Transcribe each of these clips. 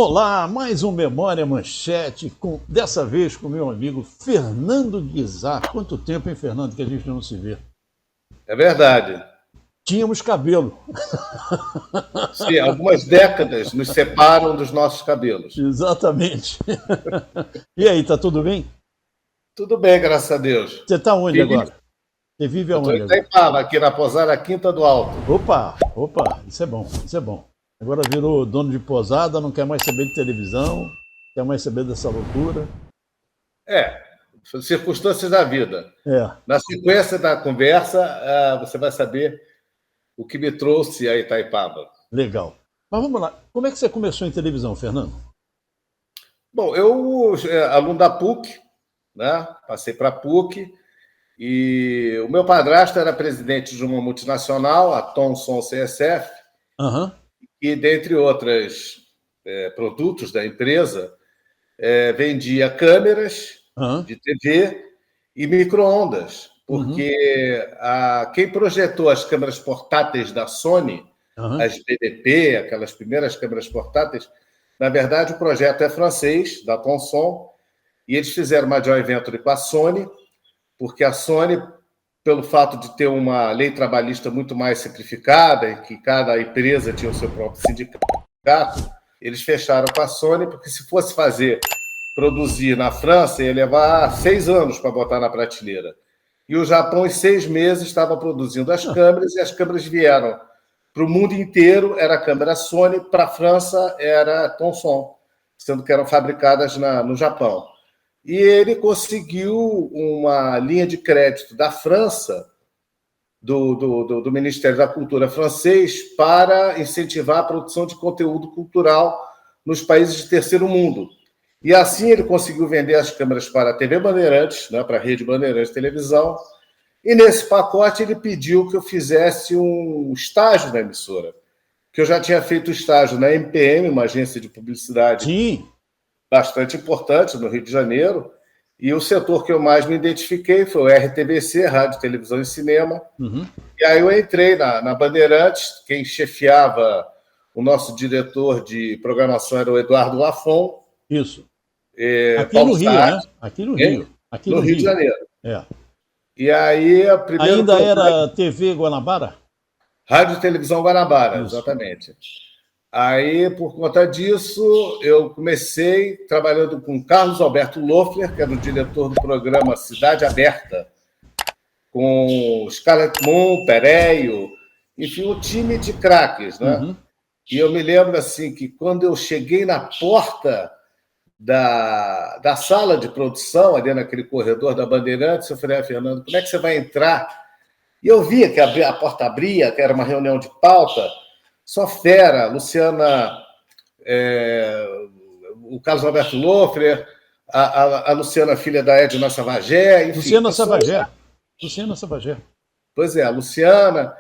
Olá, mais um Memória Manchete, dessa vez com meu amigo Fernando Guizar. Quanto tempo, hein, Fernando, que a gente não se vê? É verdade. Tínhamos cabelo. Sim, algumas décadas nos separam dos nossos cabelos. Exatamente. E aí, tá tudo bem? Tudo bem, graças a Deus. Você tá onde Feliz. agora? Você vive Eu estou aonde em agora? Itaipava, aqui na Pousada Quinta do Alto. Opa, isso é bom, isso é bom. Agora virou dono de posada, não quer mais saber de televisão, não quer mais saber dessa loucura. É, circunstâncias da vida. É, Na sequência da conversa, você vai saber o que me trouxe a Itaipava. legal. Mas vamos lá, como é que você começou em televisão, Fernando? Bom, eu, aluno da PUC, né? Passei para a PUC, e o meu padrasto era presidente de uma multinacional, a Thomson CSF, Aham, e, dentre outros produtos da empresa, vendia câmeras aham, de TV e micro-ondas, uhum, porque quem projetou as câmeras portáteis da Sony, aham. as BDP, aquelas primeiras câmeras portáteis, na verdade o projeto é francês, da Thomson, e eles fizeram uma joint venture com a Sony, porque a Sony, pelo fato de ter uma lei trabalhista muito mais simplificada, em que cada empresa tinha o seu próprio sindicato, eles fecharam com a Sony, porque se fosse produzir na França, ia levar 6 anos para botar na prateleira. E o Japão, em 6 meses, estava produzindo as câmeras, e as câmeras vieram para o mundo inteiro, era a câmera Sony, para a França era Thomson, sendo que eram fabricadas no Japão. E ele conseguiu uma linha de crédito da França, do Ministério da Cultura francês, para incentivar a produção de conteúdo cultural nos países de terceiro mundo. E assim ele conseguiu vender as câmeras para a TV Bandeirantes, né, para a Rede Bandeirantes de Televisão, e nesse pacote ele pediu que eu fizesse um estágio na emissora, que eu já tinha feito estágio na MPM, uma agência de publicidade Sim, bastante importante no Rio de Janeiro, e o setor que eu mais me identifiquei foi o RTBC, Rádio, Televisão e Cinema. uhum. E aí eu entrei na Bandeirantes, quem chefiava o nosso diretor de programação era o Eduardo Lafon, Isso. Aqui Paulo no Rio, Saad, né? Aqui no no Rio de Rio. Janeiro. É. E aí, o primeiro Ainda programa, era TV Guanabara? Rádio e Televisão Guanabara, Isso. exatamente. Aí, por conta disso, eu comecei trabalhando com Carlos Alberto Loeffler, que era o diretor do programa Cidade Aberta, com Scarlett Moon, Pereio, enfim, um time de craques, né? Uhum. E eu me lembro assim que quando eu cheguei na porta da sala de produção, ali naquele corredor da Bandeirantes, eu falei, Fernando, como é que você vai entrar? E eu via que a porta abria, que era uma reunião de pauta, só fera, Luciana, o Carlos Alberto Loeffler, a Luciana, filha da Edna Savagé, enfim, Luciana pessoas. Savagé. Luciana Savagé. Pois é, a Luciana.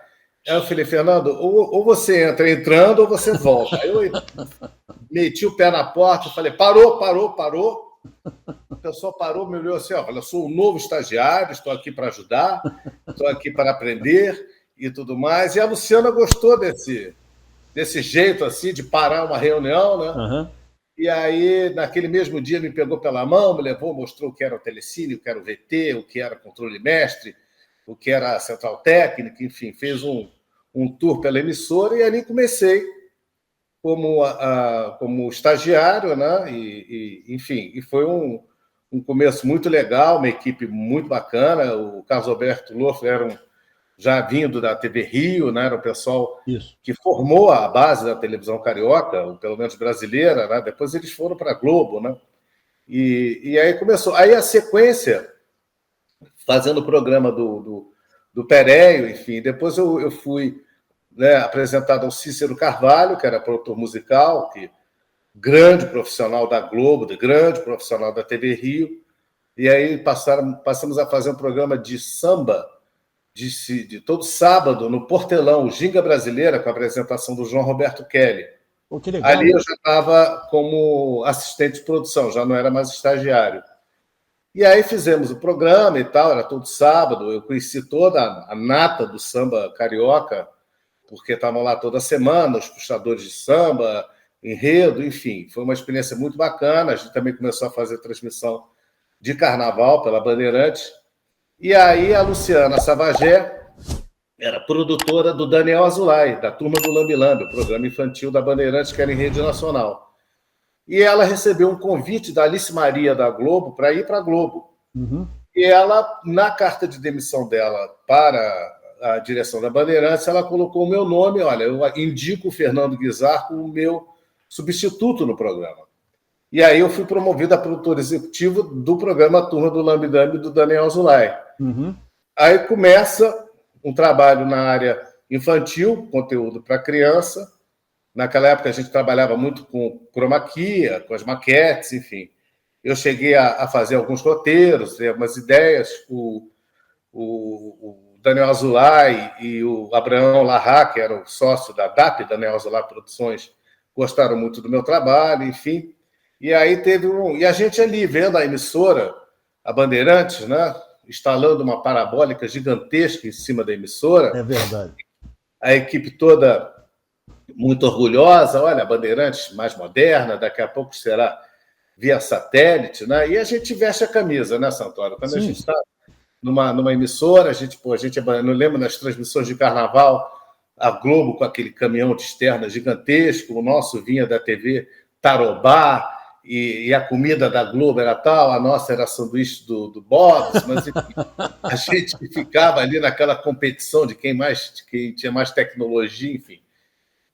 Aí eu falei, Fernando, ou você entra entrando ou você volta. Aí eu meti o pé na porta e falei, parou. O pessoal parou, me olhou assim, ó, eu sou um novo estagiário, estou aqui para ajudar, estou aqui para aprender e tudo mais. E a Luciana gostou desse jeito assim de parar uma reunião, né? Uhum. E aí, naquele mesmo dia, me pegou pela mão, me levou, mostrou o que era o Telecine, o que era o VT, o que era controle mestre, o que era a central técnica, enfim, fez um tour pela emissora e ali comecei como estagiário, né? Enfim, e foi um começo muito legal, uma equipe muito bacana. O Carlos Alberto Loeffler era já vindo da TV Rio, né? Era o pessoal Isso. que formou a base da televisão carioca, ou pelo menos brasileira, né? Depois eles foram para a Globo, né? E aí começou. Aí a sequência, fazendo o programa do Pereio, enfim. Depois eu fui, né, apresentado ao Cícero Carvalho, que era produtor musical, grande profissional da Globo, grande profissional da TV Rio. E aí passamos a fazer um programa de samba de todo sábado no Portelão, o Ginga Brasileira, com a apresentação do João Roberto Kelly. Pô, que legal. Ali eu já estava como assistente de produção, já não era mais estagiário. E aí fizemos o programa e tal, era todo sábado, eu conheci toda a nata do samba carioca, porque estavam lá toda semana, os puxadores de samba, enredo, enfim. Foi uma experiência muito bacana. A gente também começou a fazer transmissão de carnaval pela Bandeirantes. E aí a Luciana Savagé era produtora do Daniel Azulay, da Turma do Lambe Lambe, o programa infantil da Bandeirantes, que era em rede nacional. E ela recebeu um convite da Alice Maria da Globo para ir para a Globo. Uhum. E ela, na carta de demissão dela para a direção da Bandeirantes, ela colocou o meu nome, olha, eu indico o Fernando Guizar como o meu substituto no programa. E aí eu fui promovido a produtor executivo do programa Turma do Lambe Lambe do Daniel Azulay. Uhum. Aí começa um trabalho na área infantil, conteúdo para criança. Naquela época a gente trabalhava muito com chroma key, com as maquetes, enfim. Eu cheguei a fazer alguns roteiros, ter algumas ideias. O Daniel Azulay e o Abraão Larra, que era o sócio da DAP, Daniel Azulay Produções, gostaram muito do meu trabalho, enfim. E aí teve E a gente ali, vendo a emissora, a Bandeirantes, né, instalando uma parabólica gigantesca em cima da emissora. É verdade. A equipe toda muito orgulhosa, olha, a Bandeirantes mais moderna, daqui a pouco será via satélite, né? E a gente veste a camisa, né, Santoro? Quando a gente está numa emissora, eu não lembro nas transmissões de carnaval, a Globo com aquele caminhão de externa gigantesco, o nosso vinha da TV Tarobá, e a comida da Globo era tal, a nossa era sanduíche do Bob's, mas enfim, a gente ficava ali naquela competição de quem tinha mais tecnologia, enfim.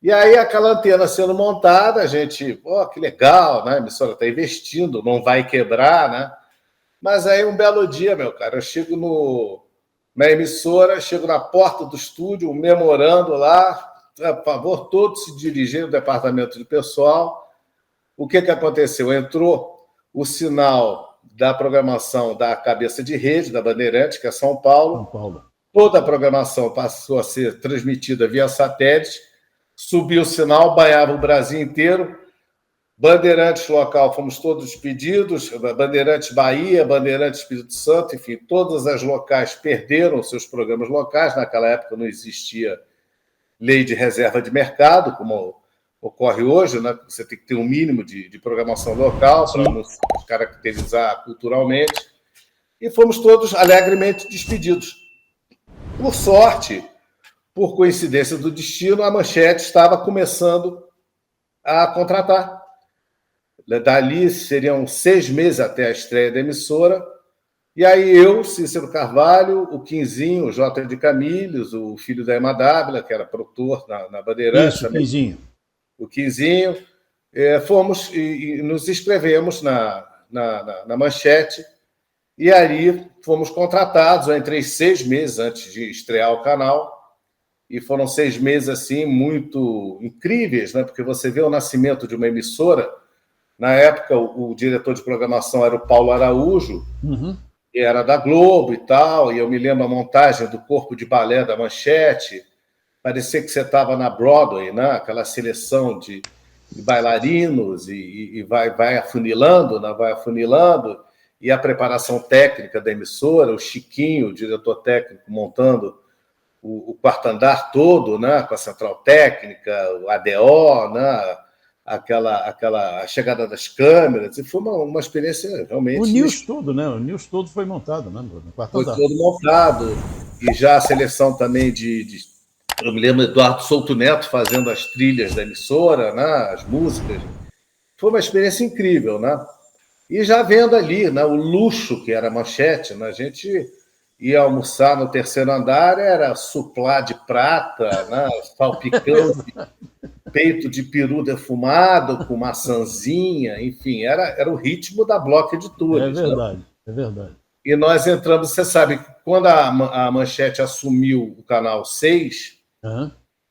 E aí aquela antena sendo montada, a gente, que legal, né? A emissora está investindo, não vai quebrar, né? Mas aí um belo dia, meu cara, eu chego na emissora, chego na porta do estúdio, um memorando lá, por favor, todos se dirigirem ao departamento de pessoal. O que aconteceu? Entrou o sinal da programação da cabeça de rede da Bandeirantes, que é São Paulo. Toda a programação passou a ser transmitida via satélite, subiu o sinal, banhava o Brasil inteiro. Bandeirantes local, fomos todos despedidos, Bandeirantes Bahia, Bandeirantes Espírito Santo, enfim, todas as locais perderam seus programas locais. Naquela época não existia lei de reserva de mercado, como ocorre hoje, né? Você tem que ter um mínimo de programação local para não se caracterizar culturalmente. E fomos todos alegremente despedidos. Por sorte, por coincidência do destino, a Manchete estava começando a contratar. Dali seriam 6 meses até a estreia da emissora. E aí eu, Cícero Carvalho, o Quinzinho, o J. de Camilhos, o filho da Emma Dávila, que era produtor na Bandeirantes. Isso, Quinzinho. O Quinzinho. Fomos e nos inscrevemos na Manchete. E aí fomos contratados. Eu entrei 6 meses antes de estrear o canal. E foram 6 meses assim, muito incríveis, né? Porque você vê o nascimento de uma emissora. Na época, o diretor de programação era o Paulo Araújo, que era da Globo e tal, e eu me lembro a montagem do corpo de balé da Manchete. Parecia que você estava na Broadway, né? Aquela seleção de bailarinos, e vai afunilando, né? Vai afunilando, e a preparação técnica da emissora, o Chiquinho, o diretor técnico, montando o quarto andar todo, né? Com a central técnica, o ADO, né? A chegada das câmeras, e foi uma experiência realmente... O News todo, né? O News todo foi montado, né? No quarto andar. Foi todo montado, e já a seleção também eu me lembro do Eduardo Souto Neto fazendo as trilhas da emissora, né? As músicas. Foi uma experiência incrível, né? E já vendo ali, né, o luxo que era a Manchete, né? A gente ia almoçar no 3º andar, era suplá de prata, né? Salpicão peito de peru defumado, com maçãzinha, enfim, era o ritmo da Bloco Editores. É verdade, né? É verdade. E nós entramos, você sabe, quando a Manchete assumiu o Canal 6,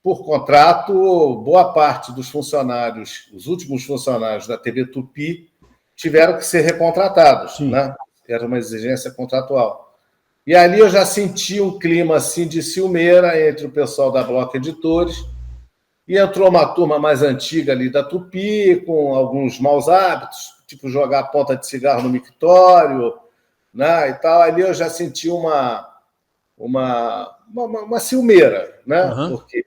por contrato, boa parte dos funcionários, os últimos funcionários da TV Tupi, tiveram que ser recontratados, né? Era uma exigência contratual. E ali eu já senti um clima assim de ciumeira entre o pessoal da Bloco Editores. E entrou uma turma mais antiga ali da Tupi, com alguns maus hábitos, tipo jogar ponta de cigarro no mictório, né, e tal. Ali eu já senti uma ciumeira, né? Porque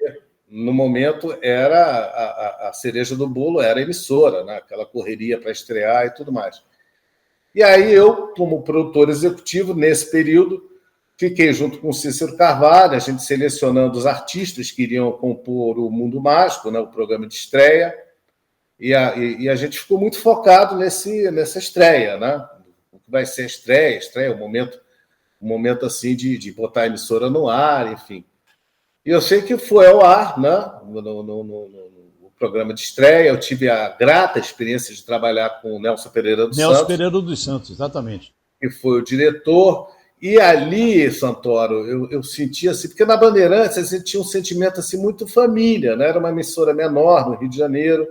no momento, era a cereja do bolo, era a emissora, né? Aquela correria para estrear e tudo mais. E aí eu, como produtor executivo, nesse período, fiquei junto com o Cícero Carvalho, a gente selecionando os artistas que iriam compor o Mundo Mágico, né? O programa de estreia, e a gente ficou muito focado nessa estreia, né? O que vai ser a estreia, um momento assim de botar a emissora no ar, enfim. E eu sei que foi ao ar, né? No programa de estreia. Eu tive a grata experiência de trabalhar com o Nelson Pereira dos Santos. Nelson Pereira dos Santos, exatamente. Que foi o diretor. E ali, Santoro, eu sentia assim, porque na Bandeirantes a gente tinha um sentimento assim, muito família, né? Era uma emissora menor no Rio de Janeiro.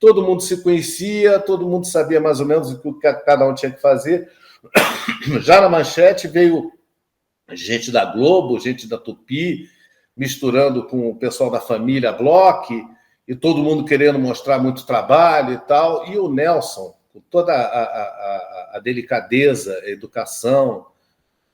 Todo mundo se conhecia, todo mundo sabia mais ou menos o que cada um tinha que fazer. Já na Manchete veio gente da Globo, gente da Tupi, misturando com o pessoal da família Bloch, e todo mundo querendo mostrar muito trabalho e tal. E o Nelson, com toda a delicadeza, a educação,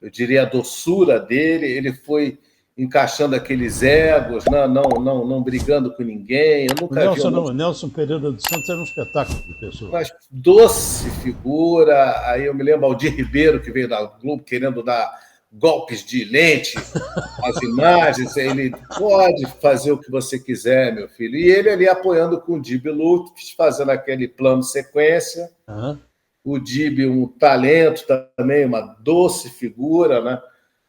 eu diria a doçura dele, ele foi encaixando aqueles egos, não brigando com ninguém. Eu nunca vi Nelson Pereira dos Santos era um espetáculo de pessoa. Mas doce figura. Aí eu me lembro Aldir Ribeiro, que veio da Globo querendo dar golpes de lente às imagens. Ele pode fazer o que você quiser, meu filho. E ele ali apoiando com o Dib Lutz, fazendo aquele plano sequência. Uhum. O Dib, um talento também, uma doce figura, né?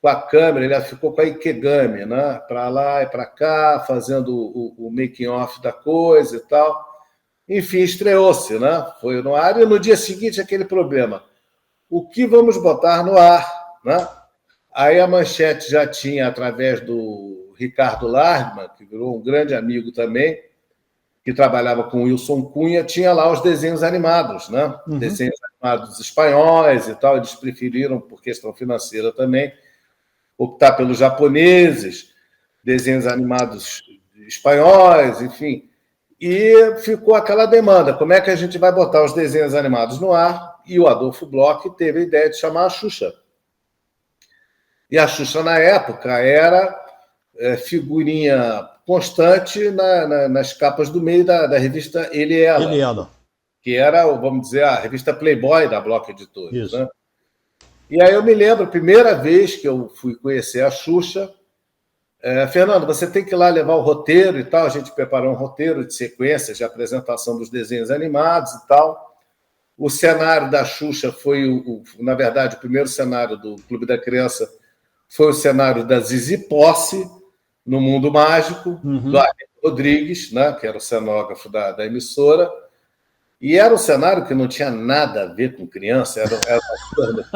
Com a câmera, ele ficou com a Ikegami, né? Para lá e para cá, fazendo o making-off da coisa e tal. Enfim, estreou-se, né? Foi no ar, e no dia seguinte aquele problema. O que vamos botar no ar, né? Aí a Manchete já tinha, através do Ricardo Lardman, que virou um grande amigo também, que trabalhava com o Wilson Cunha, tinha lá os desenhos animados, né? Uhum. Desenhos animados espanhóis e tal. Eles preferiram, por questão financeira também, optar pelos japoneses, desenhos animados espanhóis, enfim. E ficou aquela demanda, como é que a gente vai botar os desenhos animados no ar? E o Adolfo Bloch teve a ideia de chamar a Xuxa. E a Xuxa, na época, era figurinha constante nas capas do meio da revista Ele e Ela. Que era, vamos dizer, a revista Playboy da Bloch Editores. Né? E aí eu me lembro, a primeira vez que eu fui conhecer a Xuxa, Fernando, você tem que ir lá levar o roteiro e tal. A gente preparou um roteiro de sequências de apresentação dos desenhos animados e tal. O cenário da Xuxa foi, na verdade, o primeiro cenário do Clube da Criança foi o cenário da Zizi Posse, no Mundo Mágico, do Arlindo Rodrigues, né, que era o cenógrafo da emissora. E era um cenário que não tinha nada a ver com criança, eram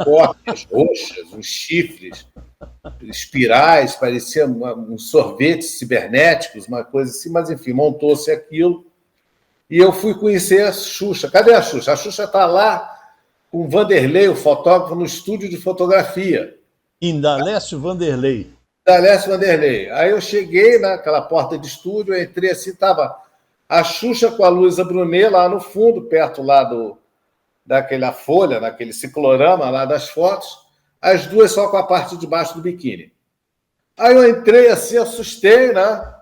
cópias roxas, uns chifres, espirais, parecia uns sorvetes cibernéticos, uma coisa assim, mas enfim, montou-se aquilo. E eu fui conhecer a Xuxa. Cadê a Xuxa? A Xuxa está lá com o Vanderlei, o fotógrafo, no estúdio de fotografia. Indalécio Vanderlei. Indalécio Vanderlei. Aí eu cheguei naquela porta de estúdio, eu entrei assim, estava a Xuxa com a Luísa Brunet lá no fundo, perto lá daquela folha, naquele ciclorama lá das fotos, as duas só com a parte de baixo do biquíni. Aí eu entrei assim, assustei, né?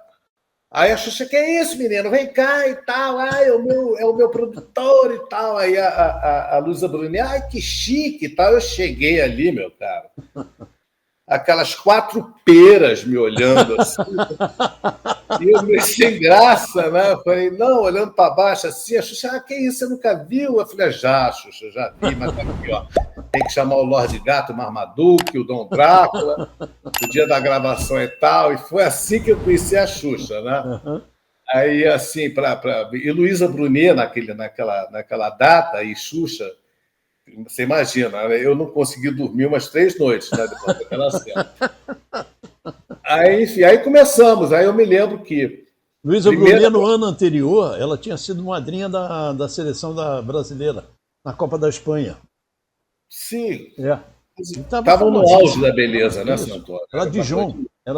Aí a Xuxa, que é isso, menino? Vem cá e tal. Ai, é o meu produtor e tal. Aí a Luísa Brunet, ai, que chique e tal. Eu cheguei ali, meu cara. Aquelas 4 peras me olhando assim. E eu meio sem graça, né? Eu falei, não, olhando para baixo assim, a Xuxa, que isso, você nunca viu? Eu falei, já, Xuxa, já vi, mas aqui, ó, tem que chamar o Lorde Gato, o Marmaduke, o Dom Drácula, o dia da gravação e tal, e foi assim que eu conheci a Xuxa, né? Uhum. Aí, assim, e Luísa Brunet naquela data, e Xuxa, você imagina, eu não consegui dormir umas 3 noites, né, depois daquela cena. Aí, enfim, aí começamos. Aí eu me lembro que... Luísa Brunet, no ano anterior, ela tinha sido madrinha da seleção brasileira, na Copa da Espanha. Sim. Estavam no auge da beleza, né, Santoro? Ela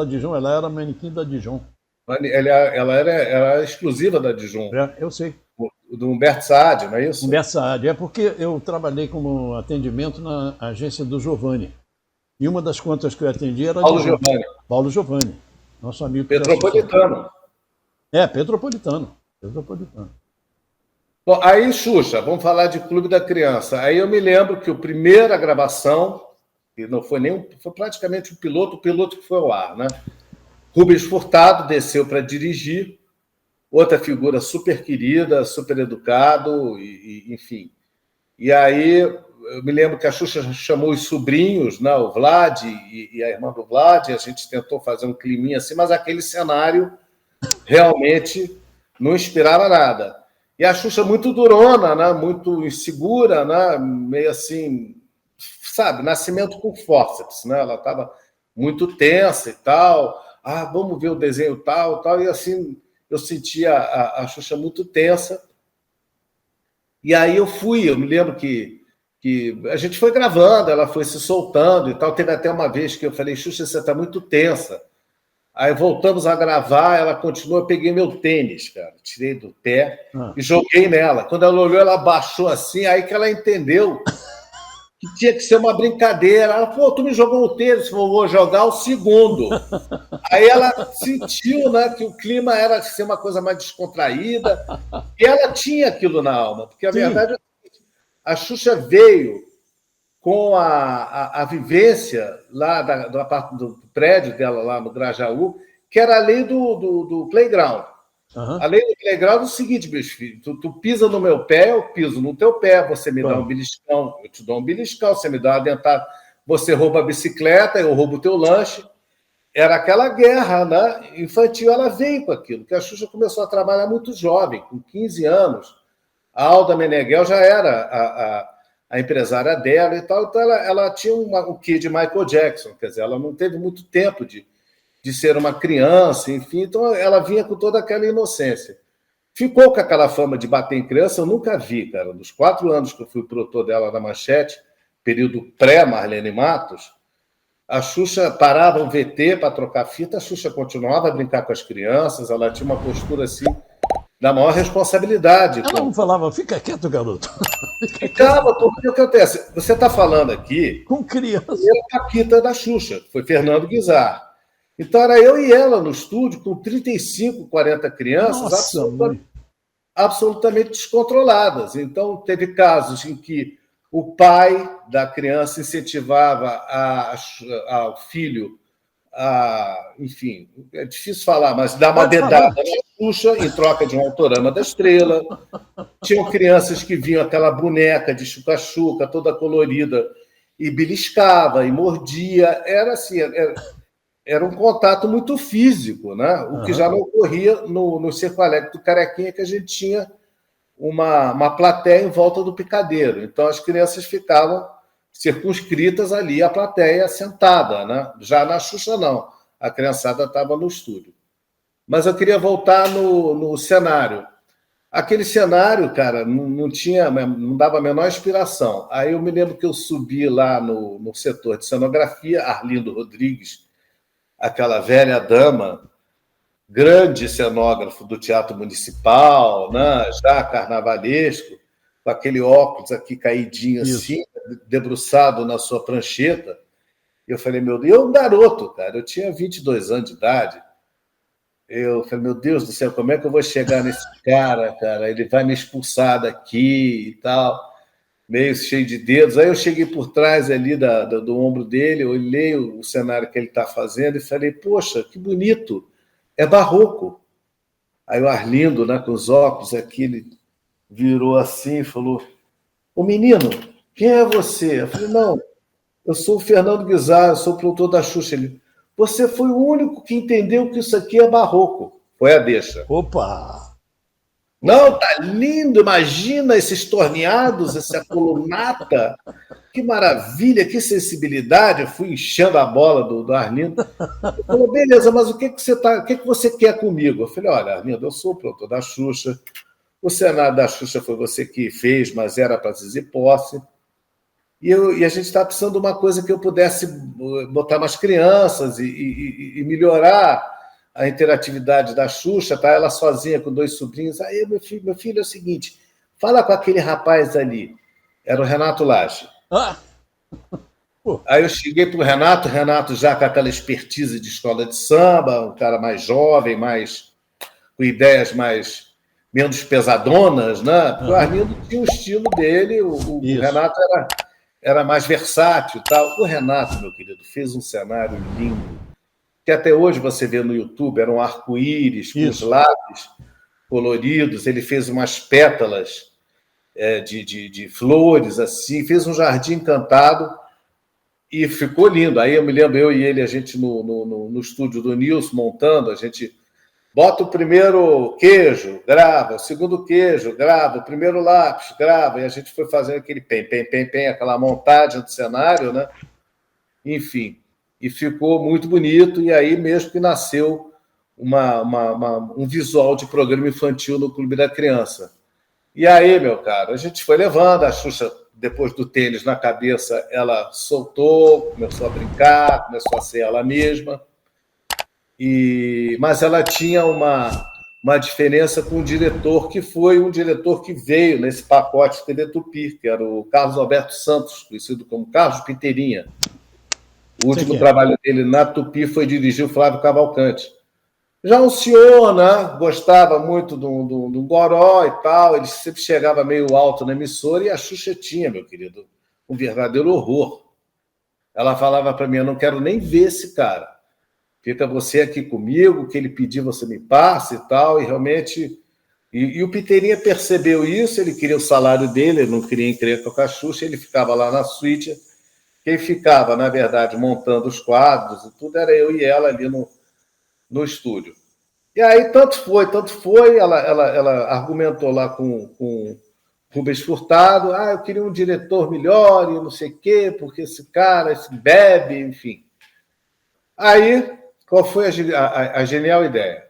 Dijon, ela era manequim da Dijon. Ela era exclusiva da Dijon. Eu sei. Do Humberto Saad, não é isso? Humberto Saad. É porque eu trabalhei como atendimento na agência do Giovanni. E uma das contas que eu atendi era Paulo Giovanni. Paulo Giovanni. Nosso amigo Petropolitano. Petropolitano. Bom, aí, Xuxa, vamos falar de Clube da Criança. Aí eu me lembro que a primeira gravação, e não foi foi praticamente o piloto que foi ao ar, né? Rubens Furtado desceu para dirigir, outra figura super querida, super educado, enfim. E aí eu me lembro que a Xuxa chamou os sobrinhos, né? O Vlad e a irmã do Vlad, a gente tentou fazer um climinha assim, mas aquele cenário realmente não inspirava nada. E a Xuxa muito durona, né? Muito insegura, né? Meio assim, sabe, nascimento com fórceps, né? Ela estava muito tensa e tal. Ah, vamos ver o desenho tal. E assim, eu sentia a Xuxa muito tensa. E aí eu me lembro que a gente foi gravando, ela foi se soltando e tal. Teve até uma vez que eu falei, Xuxa, você está muito tensa. Aí voltamos a gravar, ela continuou, eu peguei meu tênis, cara, tirei do pé e joguei nela. Quando ela olhou, ela baixou assim, aí que ela entendeu que tinha que ser uma brincadeira. Ela falou, tu me jogou o tênis, eu vou jogar o segundo. Aí ela sentiu, né, que o clima era ser uma coisa mais descontraída, e ela tinha aquilo na alma, porque a verdade é que a Xuxa veio com a vivência lá do prédio dela, lá no Grajaú, que era a lei do playground. Uhum. A lei do playground é o seguinte, meus filhos, tu pisa no meu pé, eu piso no teu pé, você me dá um beliscão, eu te dou um beliscão, você me dá uma dentada, você rouba a bicicleta, eu roubo o teu lanche. Era aquela guerra, né? Infantil, ela veio com aquilo, porque a Xuxa começou a trabalhar muito jovem, com 15 anos. A Alda Meneghel já era a empresária dela e tal, então ela tinha um quê de Michael Jackson, quer dizer, ela não teve muito tempo de ser uma criança, enfim, então ela vinha com toda aquela inocência. Ficou com aquela fama de bater em criança, eu nunca vi, cara, dos 4 anos que eu fui produtor dela na Manchete, período pré-Marlene Matos, a Xuxa parava um VT para trocar fita, a Xuxa continuava a brincar com as crianças, ela tinha uma postura assim, da maior responsabilidade. Ela não falava, fica quieto, garoto. Ficava, porque o que acontece? Você está falando aqui com criança. A Paquita da Xuxa, foi Fernando Guizar. Então era eu e ela no estúdio, com 35, 40 crianças, absolutamente descontroladas. Então teve casos em que o pai da criança incentivava ao filho enfim, é difícil falar, mas dar uma dedada na Xuxa em troca de um autorama da Estrela. Tinham crianças que vinham aquela boneca de chuca-chuca, toda colorida, e beliscava, e mordia. Era assim, era um contato muito físico, né? O que já não ocorria no Circo Alegre do Carequinha, que a gente tinha uma plateia em volta do picadeiro. Então, as crianças ficavam circunscritas ali, a plateia sentada, né? Já na Xuxa, não. A criançada estava no estúdio. Mas eu queria voltar no cenário. Aquele cenário, cara, não dava a menor inspiração. Aí eu me lembro que eu subi lá no setor de cenografia, Arlindo Rodrigues, aquela velha dama, grande cenógrafo do Teatro Municipal, né? Já carnavalesco, com aquele óculos aqui caidinho assim, debruçado na sua prancheta. Eu falei, meu Deus, eu um garoto, cara, eu tinha 22 anos de idade. Eu falei, meu Deus do céu, como é que eu vou chegar nesse cara? Ele vai me expulsar daqui e tal, meio cheio de dedos. Aí eu cheguei por trás ali do ombro dele, olhei o cenário que ele está fazendo e falei, poxa, que bonito, é barroco. Aí o Arlindo, né, com os óculos aqui, ele virou assim e falou, ô menino, quem é você? Eu falei, não, eu sou o Fernando Guizar, eu sou o produtor da Xuxa. Ele, você foi o único que entendeu que isso aqui é barroco. Foi a deixa. Opa! Não, tá lindo, imagina esses torneados, essa colunata. Que maravilha, que sensibilidade. Eu fui enchendo a bola do Arlindo. Ele falou, beleza, mas o que você quer comigo? Eu falei, olha, Arlindo, eu sou o produtor da Xuxa. O cenário da Xuxa foi você que fez, mas era para dizer posse. E a gente estava precisando de uma coisa que eu pudesse botar mais crianças e melhorar a interatividade da Xuxa, tá? Ela sozinha com 2 sobrinhos. Aí, meu filho, é o seguinte, fala com aquele rapaz ali. Era o Renato Lage. Pô. Aí eu cheguei para o Renato já com aquela expertise de escola de samba, um cara mais jovem, com ideias menos pesadonas, né? Porque o Arlindo tinha o estilo dele, o Renato era mais versátil e tal. O Renato, meu querido, fez um cenário lindo, que até hoje você vê no YouTube, era um arco-íris, com os lápis coloridos, ele fez umas pétalas de flores, assim, fez um jardim encantado e ficou lindo. Aí eu me lembro, eu e ele, a gente no estúdio do Nilson, montando, a gente bota o primeiro queijo, grava, o segundo queijo, grava, o primeiro lápis, grava, e a gente foi fazendo aquele pem, aquela montagem do cenário, né? Enfim, e ficou muito bonito, e aí mesmo que nasceu um visual de programa infantil no Clube da Criança. E aí, meu caro, a gente foi levando, a Xuxa, depois do tênis na cabeça, ela soltou, começou a brincar, começou a ser ela mesma, mas ela tinha uma diferença com o diretor, que foi um diretor que veio nesse pacote TV Tupi, que era o Carlos Alberto Santos, conhecido como Carlos Piteirinha. O último trabalho dele na Tupi foi dirigir o Flávio Cavalcante. Já um senhor, né, gostava muito do goró e tal, ele sempre chegava meio alto na emissora, e a Xuxa tinha, meu querido, um verdadeiro horror. Ela falava para mim, eu não quero nem ver esse cara. Fica você aqui comigo, o que ele pedir você me passa e tal, e realmente... E o Piteirinha percebeu isso, ele queria o salário dele, ele não queria encrenca com a Xuxa, ele ficava lá na suíte. Quem ficava, na verdade, montando os quadros e tudo, era eu e ela ali no estúdio. E aí, tanto foi, ela argumentou lá com Rubens Furtado, eu queria um diretor melhor e não sei o quê, porque esse cara, esse bebe, enfim. Aí, qual foi a genial ideia?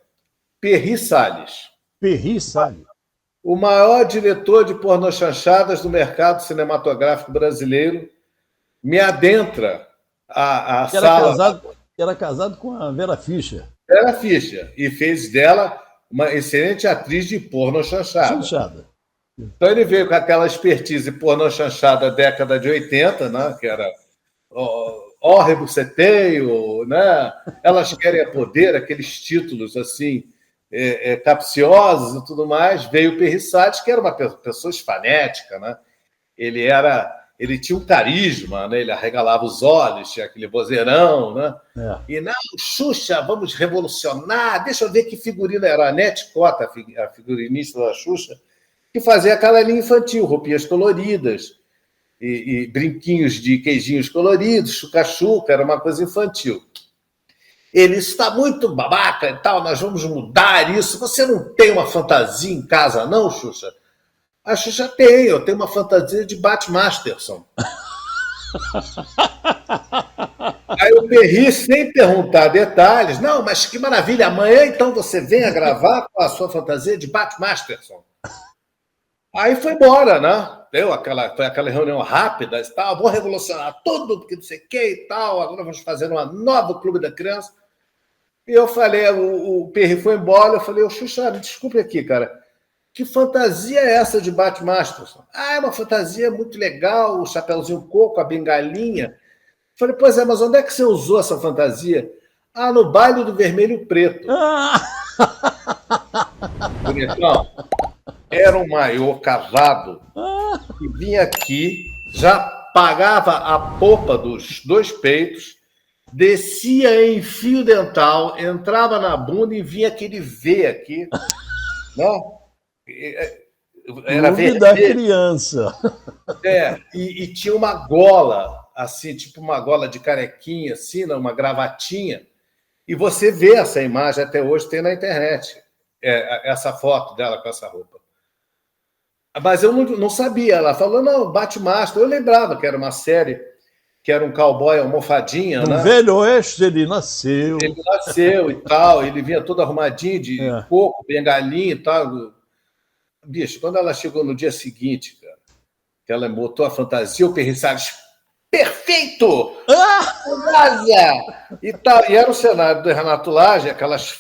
Perry Salles. Perry Salles. O maior diretor de pornochanchadas do mercado cinematográfico brasileiro me adentra a sala... Era casado com a Vera Fischer. Vera Fischer, e fez dela uma excelente atriz de pornochanchada. Então ele veio com aquela expertise pornochanchada década de 80, né, que era rebuceteio, né? Elas querem poder, aqueles títulos assim, capciosos e tudo mais. Veio o Perry Salles, que era uma pessoa esfanética, né? Ele tinha um carisma, né? Ele arregalava os olhos, tinha aquele vozeirão, né? E não, Xuxa, vamos revolucionar. Deixa eu ver que figurina era. A Nete Cota, a figurinista da Xuxa, que fazia aquela linha infantil, roupinhas coloridas e brinquinhos de queijinhos coloridos, chuca-chuca, era uma coisa infantil. Ele está muito babaca e tal, nós vamos mudar isso. Você não tem uma fantasia em casa, não, Xuxa? A Xuxa tem, eu tenho uma fantasia de Bat Masterson. Aí o Perry, sem perguntar detalhes, não, mas que maravilha, amanhã então você venha gravar com a sua fantasia de Bat Masterson. Aí foi embora, né? Foi aquela reunião rápida e tal, vou revolucionar tudo, porque não sei o que e tal, agora vamos fazer uma nova Clube da Criança. E eu falei, o Perry foi embora, eu falei, Xuxa, me desculpe aqui, cara, que fantasia é essa de Bat Masterson? É uma fantasia muito legal, o chapeuzinho coco, a bengalinha. Falei, pois é, mas onde é que você usou essa fantasia? No baile do vermelho e preto. Bonitão. Era um maiô cavado que vinha aqui, já pagava a polpa dos 2 peitos, descia em fio dental, entrava na bunda e vinha aquele V aqui, né? Era Clube da Criança. E tinha uma gola, assim, tipo uma gola de carequinha, assim, uma gravatinha. E você vê essa imagem até hoje, tem na internet, essa foto dela com essa roupa. Mas eu não sabia. Ela falou, não, Batmaster. Eu lembrava que era uma série, que era um cowboy almofadinha, no né? Velho Oeste ele nasceu. Ele nasceu e tal, ele vinha todo arrumadinho de coco, bengalinha e tal. Bicho, quando ela chegou no dia seguinte, cara, que ela botou a fantasia, o Perry Salles, perfeito! E tal. E era o cenário do Renato Lage, aquelas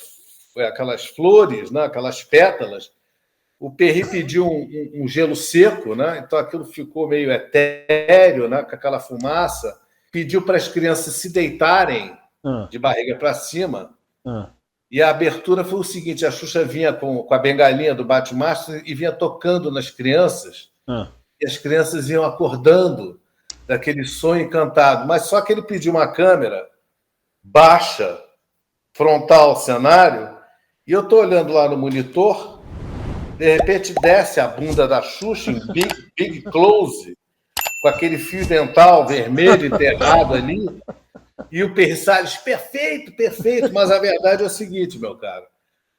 flores, né? Aquelas pétalas. O Perry pediu um gelo seco, né? Então aquilo ficou meio etéreo, né? Com aquela fumaça. pediu para as crianças se deitarem de barriga para cima. E a abertura foi o seguinte: a Xuxa vinha com a bengalinha do Batmaster e vinha tocando nas crianças, e as crianças iam acordando daquele sonho encantado. Mas só que ele pediu uma câmera baixa, frontal ao cenário, e eu estou olhando lá no monitor, de repente desce a bunda da Xuxa em big close, com aquele fio dental vermelho enterrado ali, e o Persalles, perfeito, perfeito. Mas a verdade é o seguinte, meu caro: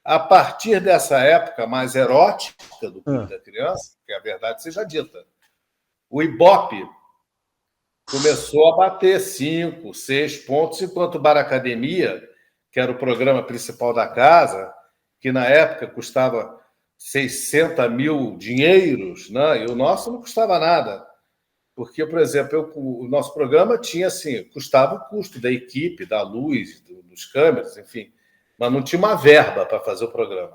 a partir dessa época mais erótica do Clube da Criança, que a verdade seja dita, o Ibope começou a bater 5, 6 pontos, enquanto o Bar Academia, que era o programa principal da casa, que na época custava 600 mil dinheiros, né? E o nosso não custava nada. Porque, por exemplo, o nosso programa tinha, assim, custava o custo da equipe, da luz, dos câmeras, enfim, mas não tinha uma verba para fazer o programa.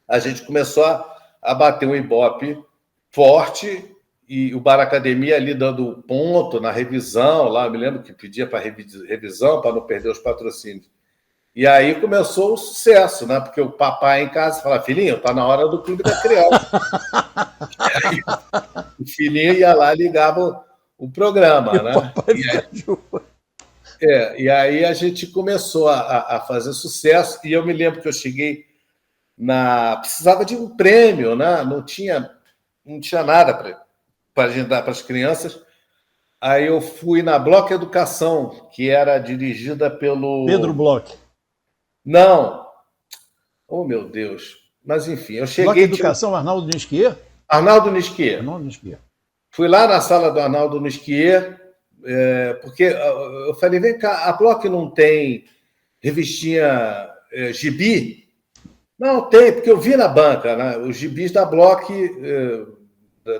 A gente começou a bater um Ibope forte, e o Bar Academia ali dando ponto na revisão, lá eu me lembro que pedia para revisão, para não perder os patrocínios. E aí começou o sucesso, né? Porque o papai em casa falava: filhinho, está na hora do Clube da Criança. Aí, o filhinho ia lá e ligava o programa, né? E aí a gente começou a fazer sucesso, e eu me lembro que eu cheguei precisava de um prêmio, né? Não tinha nada para a gente dar para as crianças. Aí eu fui na Bloch Educação, que era dirigida pelo... Pedro Bloch. Não. Oh, meu Deus. Mas, enfim, eu cheguei... Bloch Educação, Arnaldo Nisquier? Arnaldo Nisquier. Arnaldo Nisquier. Fui lá na sala do Arnaldo Nisquier, porque eu falei: vem cá, a Bloch não tem revistinha gibi? Não, tem, porque eu vi na banca, né, os gibis da Bloch,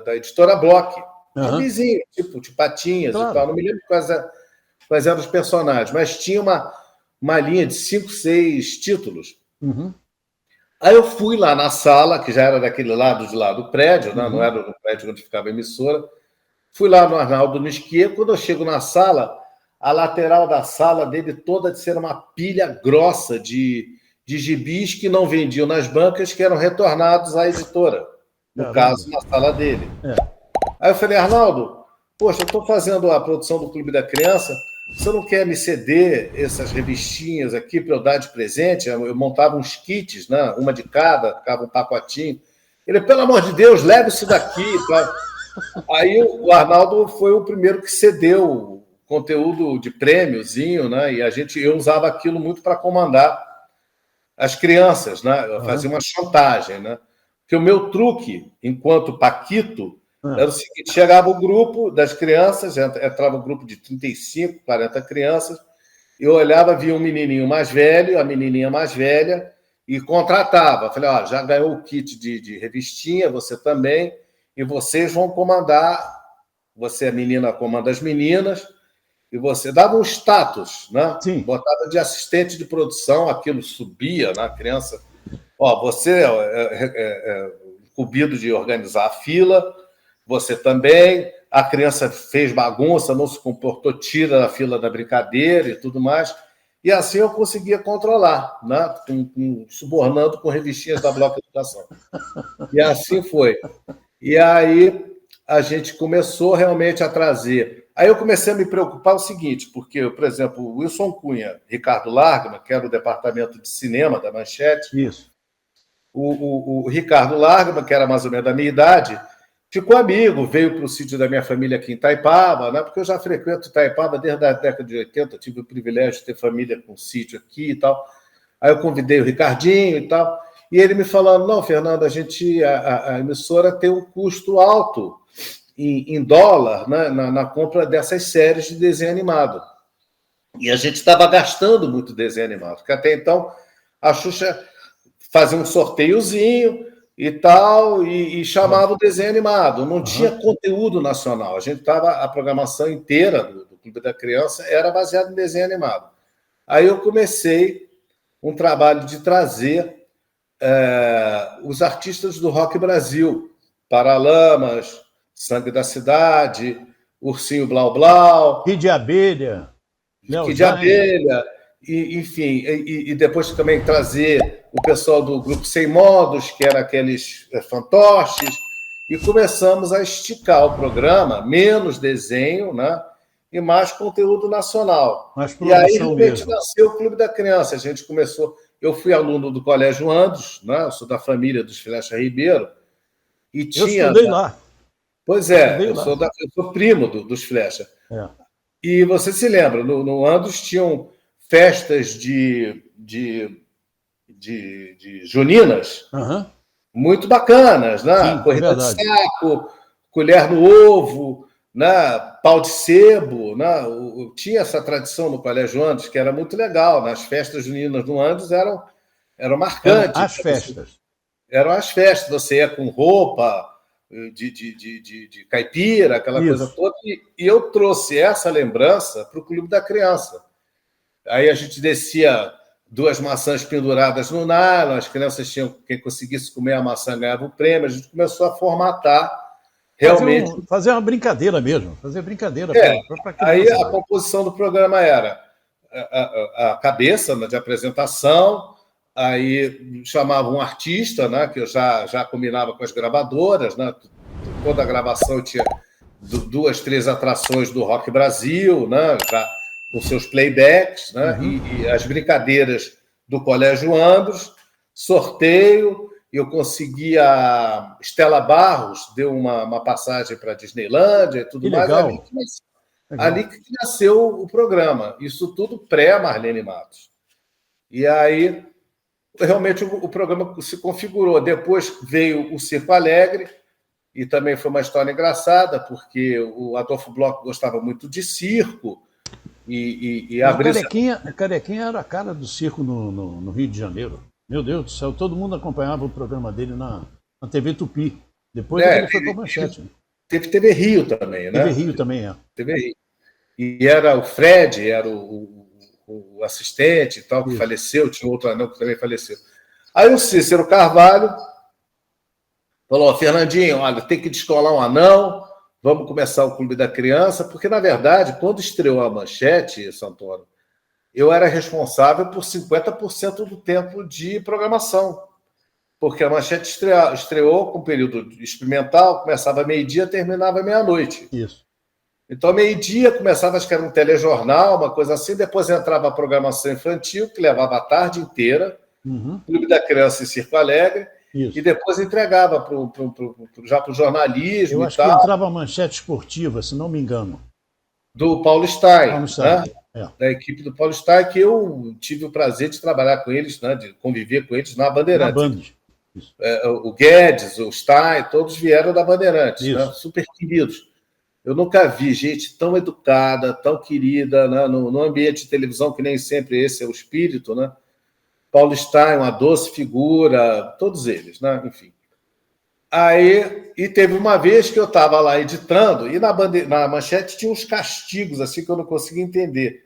da editora Bloch. Gibizinho, tipo Patinhas, claro, e tal. Não me lembro quais eram os personagens, mas tinha uma linha de 5, 6 títulos. Aí eu fui lá na sala, que já era daquele lado de lá do prédio, né? Não era no prédio onde ficava a emissora. Fui lá no Arnaldo Nisquier. Quando eu chego na sala, a lateral da sala dele toda de ser uma pilha grossa de gibis que não vendiam nas bancas, que eram retornados à editora, no caso, na sala dele. Aí eu falei: Arnaldo, poxa, eu estou fazendo a produção do Clube da Criança, você não quer me ceder essas revistinhas aqui para eu dar de presente? Eu montava uns kits, né? Uma de cada, ficava um pacotinho. Ele: pelo amor de Deus, leve isso daqui. Aí o Arnaldo foi o primeiro que cedeu conteúdo de prêmiozinho, né? E eu usava aquilo muito para comandar as crianças, né? Eu fazia uma chantagem, né? Porque o meu truque, enquanto Paquito, era o seguinte: chegava o grupo das crianças, entrava um grupo de 35, 40 crianças, eu olhava, via um menininho mais velho, a menininha mais velha, e contratava. Falei: ó, já ganhou o kit de revistinha, você também, e vocês vão comandar, você, a menina, comanda as meninas, e você dava um status, né? Sim. Botava de assistente de produção, aquilo subia na criança. Ó, você é incumbido de organizar a fila, você também, a criança fez bagunça, não se comportou, tira da fila da brincadeira e tudo mais. E assim eu conseguia controlar, né? Subornando com revistinhas da Bloch Educação. E assim foi. E aí a gente começou realmente a trazer. Aí eu comecei a me preocupar o seguinte, porque, por exemplo, o Wilson Cunha, Ricardo Largman, que era o departamento de cinema da Manchete, isso. O Ricardo Largman, que era mais ou menos da minha idade, ficou amigo, veio para o sítio da minha família aqui em Itaipava, né? Porque eu já frequento Itaipava desde a década de 80, tive o privilégio de ter família com sítio aqui e tal. Aí eu convidei o Ricardinho e tal, e ele me falando: não, Fernando, a emissora tem um custo alto em dólar, né, na compra dessas séries de desenho animado. E a gente estava gastando muito desenho animado, porque até então a Xuxa fazia um sorteiozinho e tal, e chamava o desenho animado. Não tinha conteúdo nacional. A programação inteira do Clube da Criança era baseada em desenho animado. Aí eu comecei um trabalho de trazer os artistas do Rock Brasil, Paralamas, Sangue da Cidade, Ursinho Blau Blau, Kid de Abelha, Léo Kid de Jaime. Abelha, enfim, e depois também trazer o pessoal do Grupo Sem Modos, que era aqueles fantoches, e começamos a esticar o programa, menos desenho, né? E mais conteúdo nacional. Mais E aí produção realmente mesmo. nasceu o Clube da Criança. A gente começou. Eu fui aluno do Colégio Andos, né? Eu sou da família dos Flecha Ribeiro, e Eu tinha. estudei lá. Pois é, Estudei eu lá. sou primo dos Flecha. É. E você se lembra, no Andos tinham festas de juninas Uhum. muito bacanas, né? Sim, é Corrida de verdade. saco, colher no ovo, né? Pau de sebo, né? Tinha essa tradição no Colégio Andes, que era muito legal. Né? As festas juninas no Andes eram Eram marcantes. as festas. Eram as festas, você ia com roupa de caipira, aquela coisa Isso. toda, e eu trouxe essa lembrança para o Clube da Criança. Aí a gente descia 2 maçãs penduradas no nylon, as crianças tinham, quem conseguisse comer a maçã ganhava o prêmio, a gente começou a formatar realmente. Fazer uma brincadeira mesmo, fazer brincadeira para criança. Aí a composição do programa era a cabeça, né, de apresentação, aí chamava um artista, né, que eu já combinava com as gravadoras, né, toda a gravação tinha 2, 3 atrações do Rock Brasil, né, já com seus playbacks, né, e as brincadeiras do Colégio Andos, sorteio, eu consegui a Estela Barros, deu uma passagem para a Disneylândia e tudo mais. Legal. Ali que nasceu o programa. Isso tudo pré-Marlene Matos. E aí, realmente, o programa se configurou. Depois veio o Circo Alegre, e também foi uma história engraçada, porque o Adolfo Bloch gostava muito de circo. A Carequinha era a cara do circo no Rio de Janeiro. Meu Deus do céu, todo mundo acompanhava o programa dele na TV Tupi. Depois ele foi para a Manchete. Teve TV Rio também, né? TV Rio também, é. TV Rio. E era o Fred, era o assistente e tal, que faleceu, tinha outro anão que também faleceu. Aí o Cícero Carvalho falou: Fernandinho, olha, tem que descolar um anão, vamos começar o Clube da Criança, porque, na verdade, quando estreou a Manchete, Santoro, eu era responsável por 50% do tempo de programação, porque a Manchete estreou com um período experimental, começava meio-dia, terminava meia-noite. Isso. Então, meio-dia começava, acho que era um telejornal, uma coisa assim, depois entrava a programação infantil, que levava a tarde inteira, Clube da Criança e Circo Alegre, isso. E depois entregava já para o jornalismo. Eu acho que entrava a Manchete Esportiva, se não me engano. Do Paulo Stein, né? Da equipe do Paulo Stein, que eu tive o prazer de trabalhar com eles, né? De conviver com eles na Bandeirantes. O Guedes, o Stein, todos vieram da Bandeirantes, né? Super queridos. Eu nunca vi gente tão educada, tão querida, né? no ambiente de televisão, que nem sempre esse é o espírito, né? Paulo Stein, uma doce figura, todos eles, né? Enfim. Aí, e teve uma vez que eu estava lá editando, e na Manchete tinha uns castigos assim que eu não conseguia entender.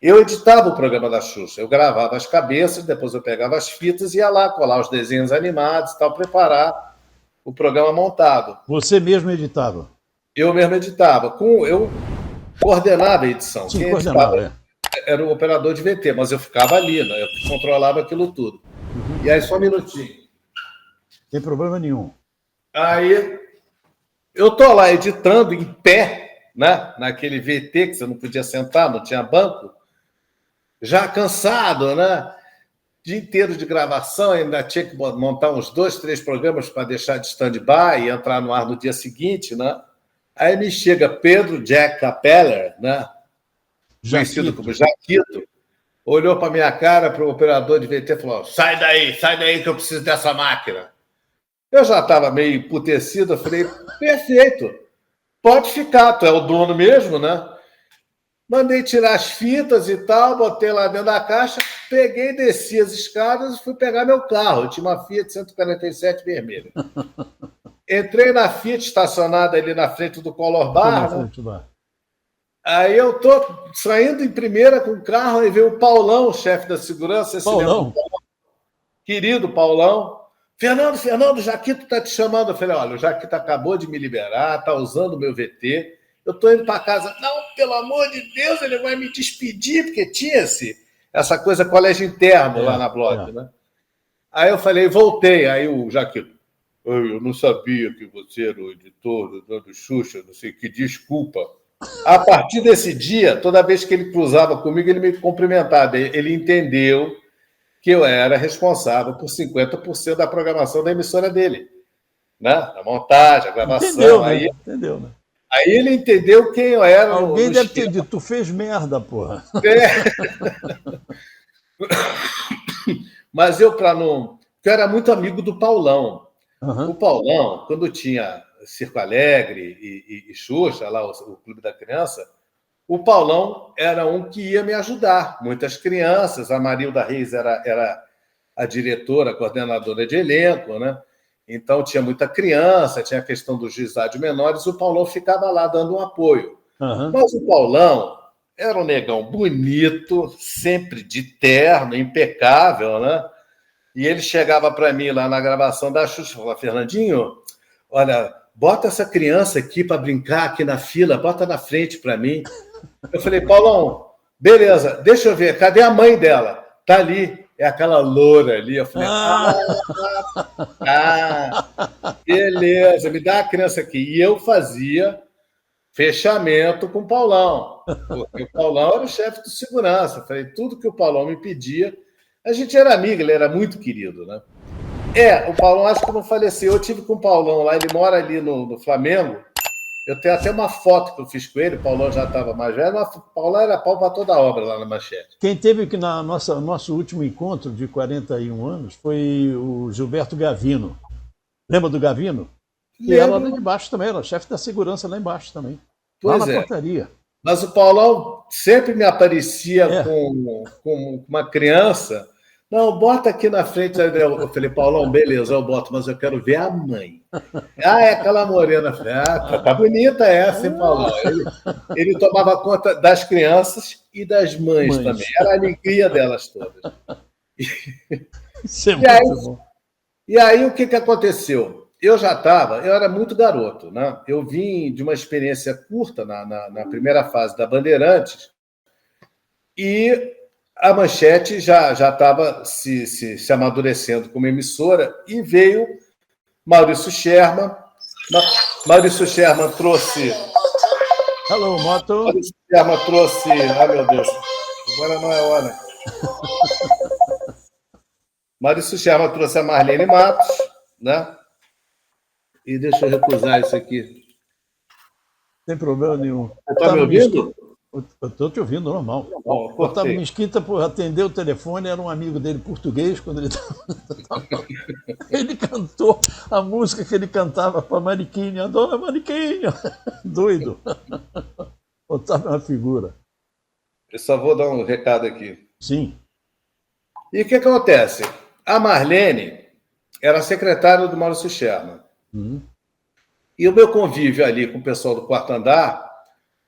Eu editava o programa da Xuxa, eu gravava as cabeças, depois eu pegava as fitas e ia lá colar os desenhos animados e tal, preparar o programa montado. Você mesmo editava? Eu mesmo editava. Eu coordenava a edição. Sim, coordenava, era o operador de VT, mas eu ficava ali, né? Eu controlava aquilo tudo. E aí, só um minutinho. Sem problema nenhum. Aí, eu tô lá editando em pé, né? Naquele VT que você não podia sentar, não tinha banco. Já cansado, né? Dia inteiro de gravação, ainda tinha que montar uns 2, 3 programas para deixar de stand-by e entrar no ar no dia seguinte, né? Aí me chega Pedro Jack Capeller, né? Conhecido como Jaquito, olhou para minha cara, para o operador de VT e falou: sai daí que eu preciso dessa máquina. Eu já estava meio emputecido, eu falei: perfeito, pode ficar, tu é o dono mesmo, né? Mandei tirar as fitas e tal, botei lá dentro da caixa, peguei, desci as escadas e fui pegar meu carro. Eu tinha uma Fiat 147 vermelha. Entrei na Fiat, estacionada ali na frente do Color Bar, né? Aí eu tô saindo em primeira com o carro, aí veio o Paulão, chefe da segurança. Paulão? Querido Paulão. Fernando, o Jaquito tá te chamando. Eu falei: olha, o Jaquito acabou de me liberar, tá usando o meu VT, eu estou indo para casa. Não, pelo amor de Deus, ele vai me despedir, porque tinha essa coisa colégio interno lá na Block, né? Aí eu falei, voltei. Aí o Jaquito, eu não sabia que você era o editor do Xuxa, não sei que, desculpa. A partir desse dia, toda vez que ele cruzava comigo, ele me cumprimentava. Ele entendeu que eu era responsável por 50% da programação da emissora dele. Né? A montagem, a gravação. Entendeu, né? Entendeu, né? Aí ele entendeu quem eu era. Alguém deve ter dito, tu fez merda, porra. Mas eu, eu era muito amigo do Paulão. O Paulão, quando tinha Circo Alegre e Xuxa, lá o Clube da Criança, o Paulão era um que ia me ajudar. Muitas crianças, a Marilda Reis era a diretora, a coordenadora de elenco, né? Então tinha muita criança, tinha a questão dos juizados de menores, o Paulão ficava lá dando um apoio. Mas o Paulão era um negão bonito, sempre de terno, impecável, né? E ele chegava para mim lá na gravação da Xuxa e falava, Fernandinho, olha, bota essa criança aqui para brincar aqui na fila, bota na frente para mim. Eu falei, Paulão, beleza, deixa eu ver, cadê a mãe dela? Tá ali, é aquela loura ali. Eu falei, beleza, me dá a criança aqui. E eu fazia fechamento com o Paulão, porque o Paulão era o chefe de segurança. Eu falei, tudo que o Paulão me pedia, a gente era amigo, ele era muito querido, né? O Paulão acho que não faleceu. Eu tive com o Paulão lá, ele mora ali no Flamengo. Eu tenho até uma foto que eu fiz com ele, o Paulão já estava mais velho, mas o Paulão era pau para toda a obra lá na Manchete. Quem teve que na nosso último encontro de 41 anos foi o Gilberto Gavino. Lembra do Gavino? E ela lá de baixo também, era chefe da segurança lá embaixo também. Lá na portaria. Mas o Paulão sempre me aparecia com uma criança. Não, bota aqui na frente. Eu falei, Paulão, beleza, eu boto, mas eu quero ver a mãe. É aquela morena. Eu falei, tá bonita essa, hein, Paulão? Ele tomava conta das crianças e das mães também. Era a alegria delas todas. Isso é muito bom. E aí, o que aconteceu? Eu era muito garoto, né? Eu vim de uma experiência curta na primeira fase da Bandeirantes e a Manchete já estava se amadurecendo como emissora e veio Maurício Sherman. Maurício Sherman trouxe... Hello, Moto. Maurício Sherman trouxe... Ai, meu Deus. Agora não é hora. Maurício Sherman trouxe a Marlene Matos, né? E deixa eu recusar isso aqui. Sem problema nenhum. Você está me ouvindo? Eu estou te ouvindo, normal. O Otávio Mesquita, por atender o telefone, era um amigo dele português, quando ele estava... Ele cantou a música que ele cantava para a Mariquinha, a dona Mariquinha. Doido. Otávio é uma figura. Eu só vou dar um recado aqui. Sim. E o que acontece? A Marlene era secretária do Maurício Sherman. E o meu convívio ali com o pessoal do quarto andar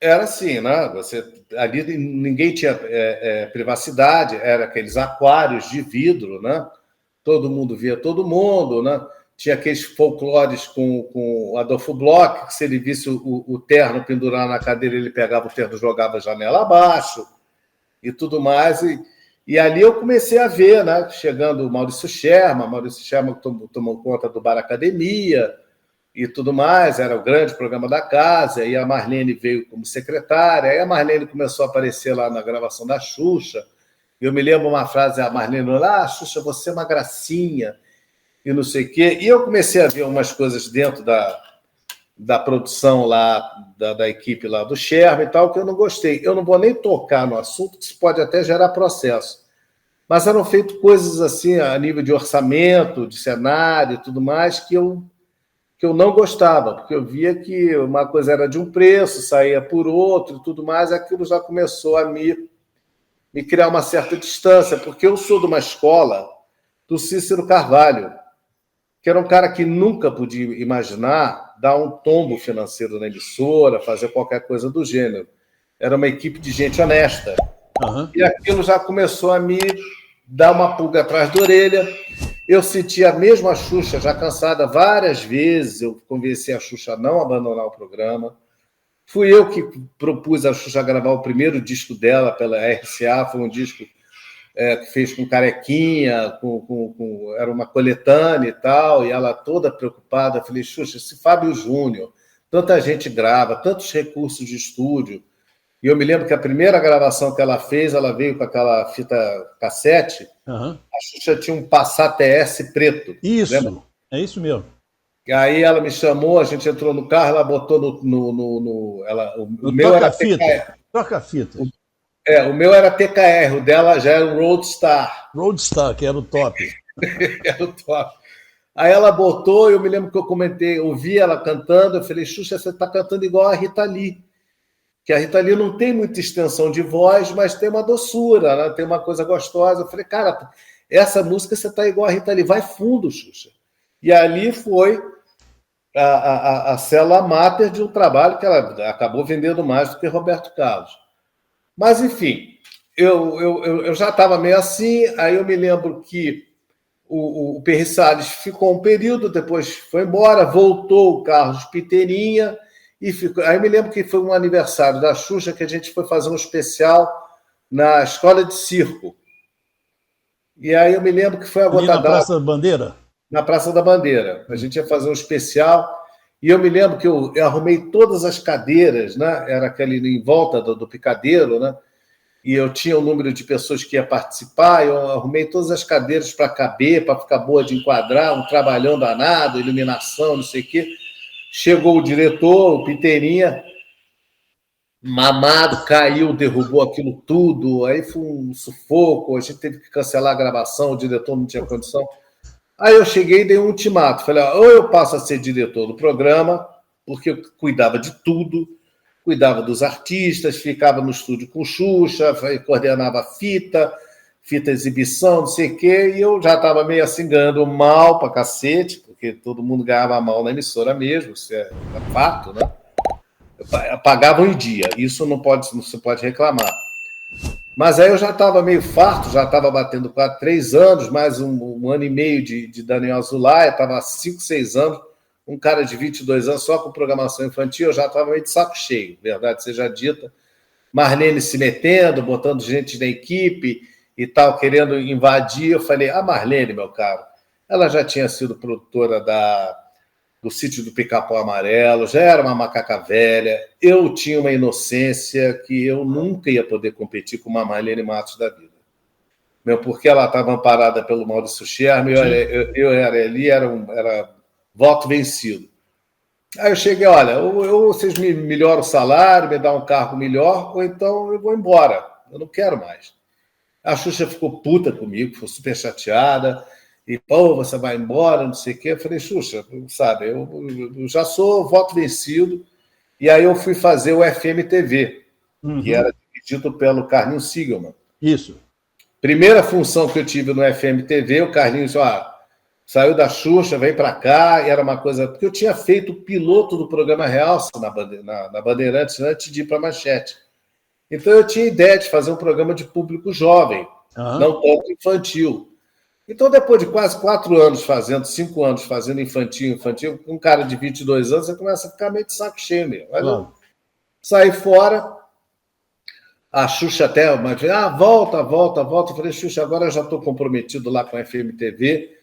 era assim, né? Ali ninguém tinha privacidade, era aqueles aquários de vidro, né? Todo mundo via todo mundo, né? Tinha aqueles folclores com o Adolfo Bloch, que se ele visse o terno pendurar na cadeira, ele pegava o terno e jogava a janela abaixo e tudo mais. E ali eu comecei a ver, né? Chegando o Maurício Sherman tomou conta do Bar Academia e tudo mais, era o grande programa da casa, e a Marlene veio como secretária, aí a Marlene começou a aparecer lá na gravação da Xuxa. Eu me lembro uma frase, a Marlene lá, Xuxa, você é uma gracinha, e não sei o quê. E eu comecei a ver umas coisas dentro da produção lá, da equipe lá do Sherman e tal, que eu não gostei. Eu não vou nem tocar no assunto, que isso pode até gerar processo. Mas eram feitas coisas assim, a nível de orçamento, de cenário e tudo mais, que eu não gostava, porque eu via que uma coisa era de um preço, saía por outro e tudo mais, aquilo já começou a me criar uma certa distância, porque eu sou de uma escola do Cícero Carvalho, que era um cara que nunca podia imaginar dar um tombo financeiro na emissora, fazer qualquer coisa do gênero. Era uma equipe de gente honesta. E aquilo já começou a me dar uma pulga atrás da orelha. Eu senti a mesma Xuxa, já cansada várias vezes, eu convenci a Xuxa a não abandonar o programa. Fui eu que propus a Xuxa gravar o primeiro disco dela pela RCA, foi um disco que fez com Carequinha, era uma coletânea e tal, e ela toda preocupada. Falei, Xuxa, se Fábio Júnior, tanta gente grava, tantos recursos de estúdio. E eu me lembro que a primeira gravação que ela fez, ela veio com aquela fita cassete, a Xuxa tinha um Passat TS preto. Isso, lembra? É isso mesmo. E aí ela me chamou, a gente entrou no carro, ela botou o meu era TKR. Toca-fita. O meu era TKR, o dela já era um Roadstar. Roadstar, que era o top. Era o top. Aí ela botou, eu me lembro que eu comentei, ouvi ela cantando, eu falei, Xuxa, você está cantando igual a Rita Lee. Que a Rita Lee não tem muita extensão de voz, mas tem uma doçura, né? Tem uma coisa gostosa. Eu falei, cara, essa música você está igual a Rita Lee, vai fundo, Xuxa. E ali foi a célula máter de um trabalho que ela acabou vendendo mais do que Roberto Carlos. Mas, enfim, eu já estava meio assim, aí eu me lembro que o Perry Salles ficou um período, depois foi embora, voltou o Carlos Piteirinha, e ficou. Aí eu me lembro que foi um aniversário da Xuxa que a gente foi fazer um especial na Escola de Circo. E aí eu me lembro que foi a gota d'água. Na Praça da Bandeira? Na Praça da Bandeira. A gente ia fazer um especial. E eu me lembro que eu arrumei todas as cadeiras, né? Era aquele em volta do picadeiro, né? E eu tinha o número de pessoas que ia participar, eu arrumei todas as cadeiras para caber, para ficar boa de enquadrar, um trabalhão danado, iluminação, não sei o quê. Chegou o diretor, o Piteirinha, mamado, caiu, derrubou aquilo tudo, aí foi um sufoco, a gente teve que cancelar a gravação, o diretor não tinha condição. Aí eu cheguei e dei um ultimato. Falei, ou eu passo a ser diretor do programa, porque eu cuidava de tudo, cuidava dos artistas, ficava no estúdio com Xuxa, coordenava fita exibição, não sei o quê, e eu já estava meio assim ganhando mal pra cacete, porque todo mundo ganhava mal na emissora mesmo, isso é fato, né? Pagavam em dia, isso não se pode reclamar. Mas aí eu já estava meio farto, já estava batendo quase 3 anos, mais um ano e meio de Daniel Azulay, estava há 5, 6 anos, um cara de 22 anos só com programação infantil, eu já estava meio de saco cheio, verdade seja dita. Marlene se metendo, botando gente na equipe e tal, querendo invadir. Eu falei, a Marlene, meu caro, ela já tinha sido produtora do Sítio do Pica-Pau Amarelo, já era uma macaca velha, eu tinha uma inocência que eu nunca ia poder competir com uma Marlene Matos da vida. Porque ela estava amparada pelo Maurício Schermer, eu era ali, era voto vencido. Aí eu cheguei, olha, ou vocês me melhoram o salário, me dão um cargo melhor, ou então eu vou embora, eu não quero mais. A Xuxa ficou puta comigo, ficou super chateada, e, pô, você vai embora, não sei o quê. Eu falei, Xuxa, sabe, eu já sou voto vencido, e aí eu fui fazer o FMTV, que era dirigido pelo Carlinhos Sigelman. Isso. Primeira função que eu tive no FMTV, o Carlinhos, saiu da Xuxa, vem para cá, e era uma coisa... Porque eu tinha feito o piloto do programa Realce na Bandeirantes antes de ir para a Manchete. Então eu tinha ideia de fazer um programa de público jovem, não tanto infantil. Então, depois de quase 4 anos fazendo, 5 anos fazendo infantil, um cara de 22 anos, você começa a ficar meio de saco cheio mesmo. Mas eu saí fora, a Xuxa até, volta. Eu falei, Xuxa, agora eu já estou comprometido lá com a FMTV.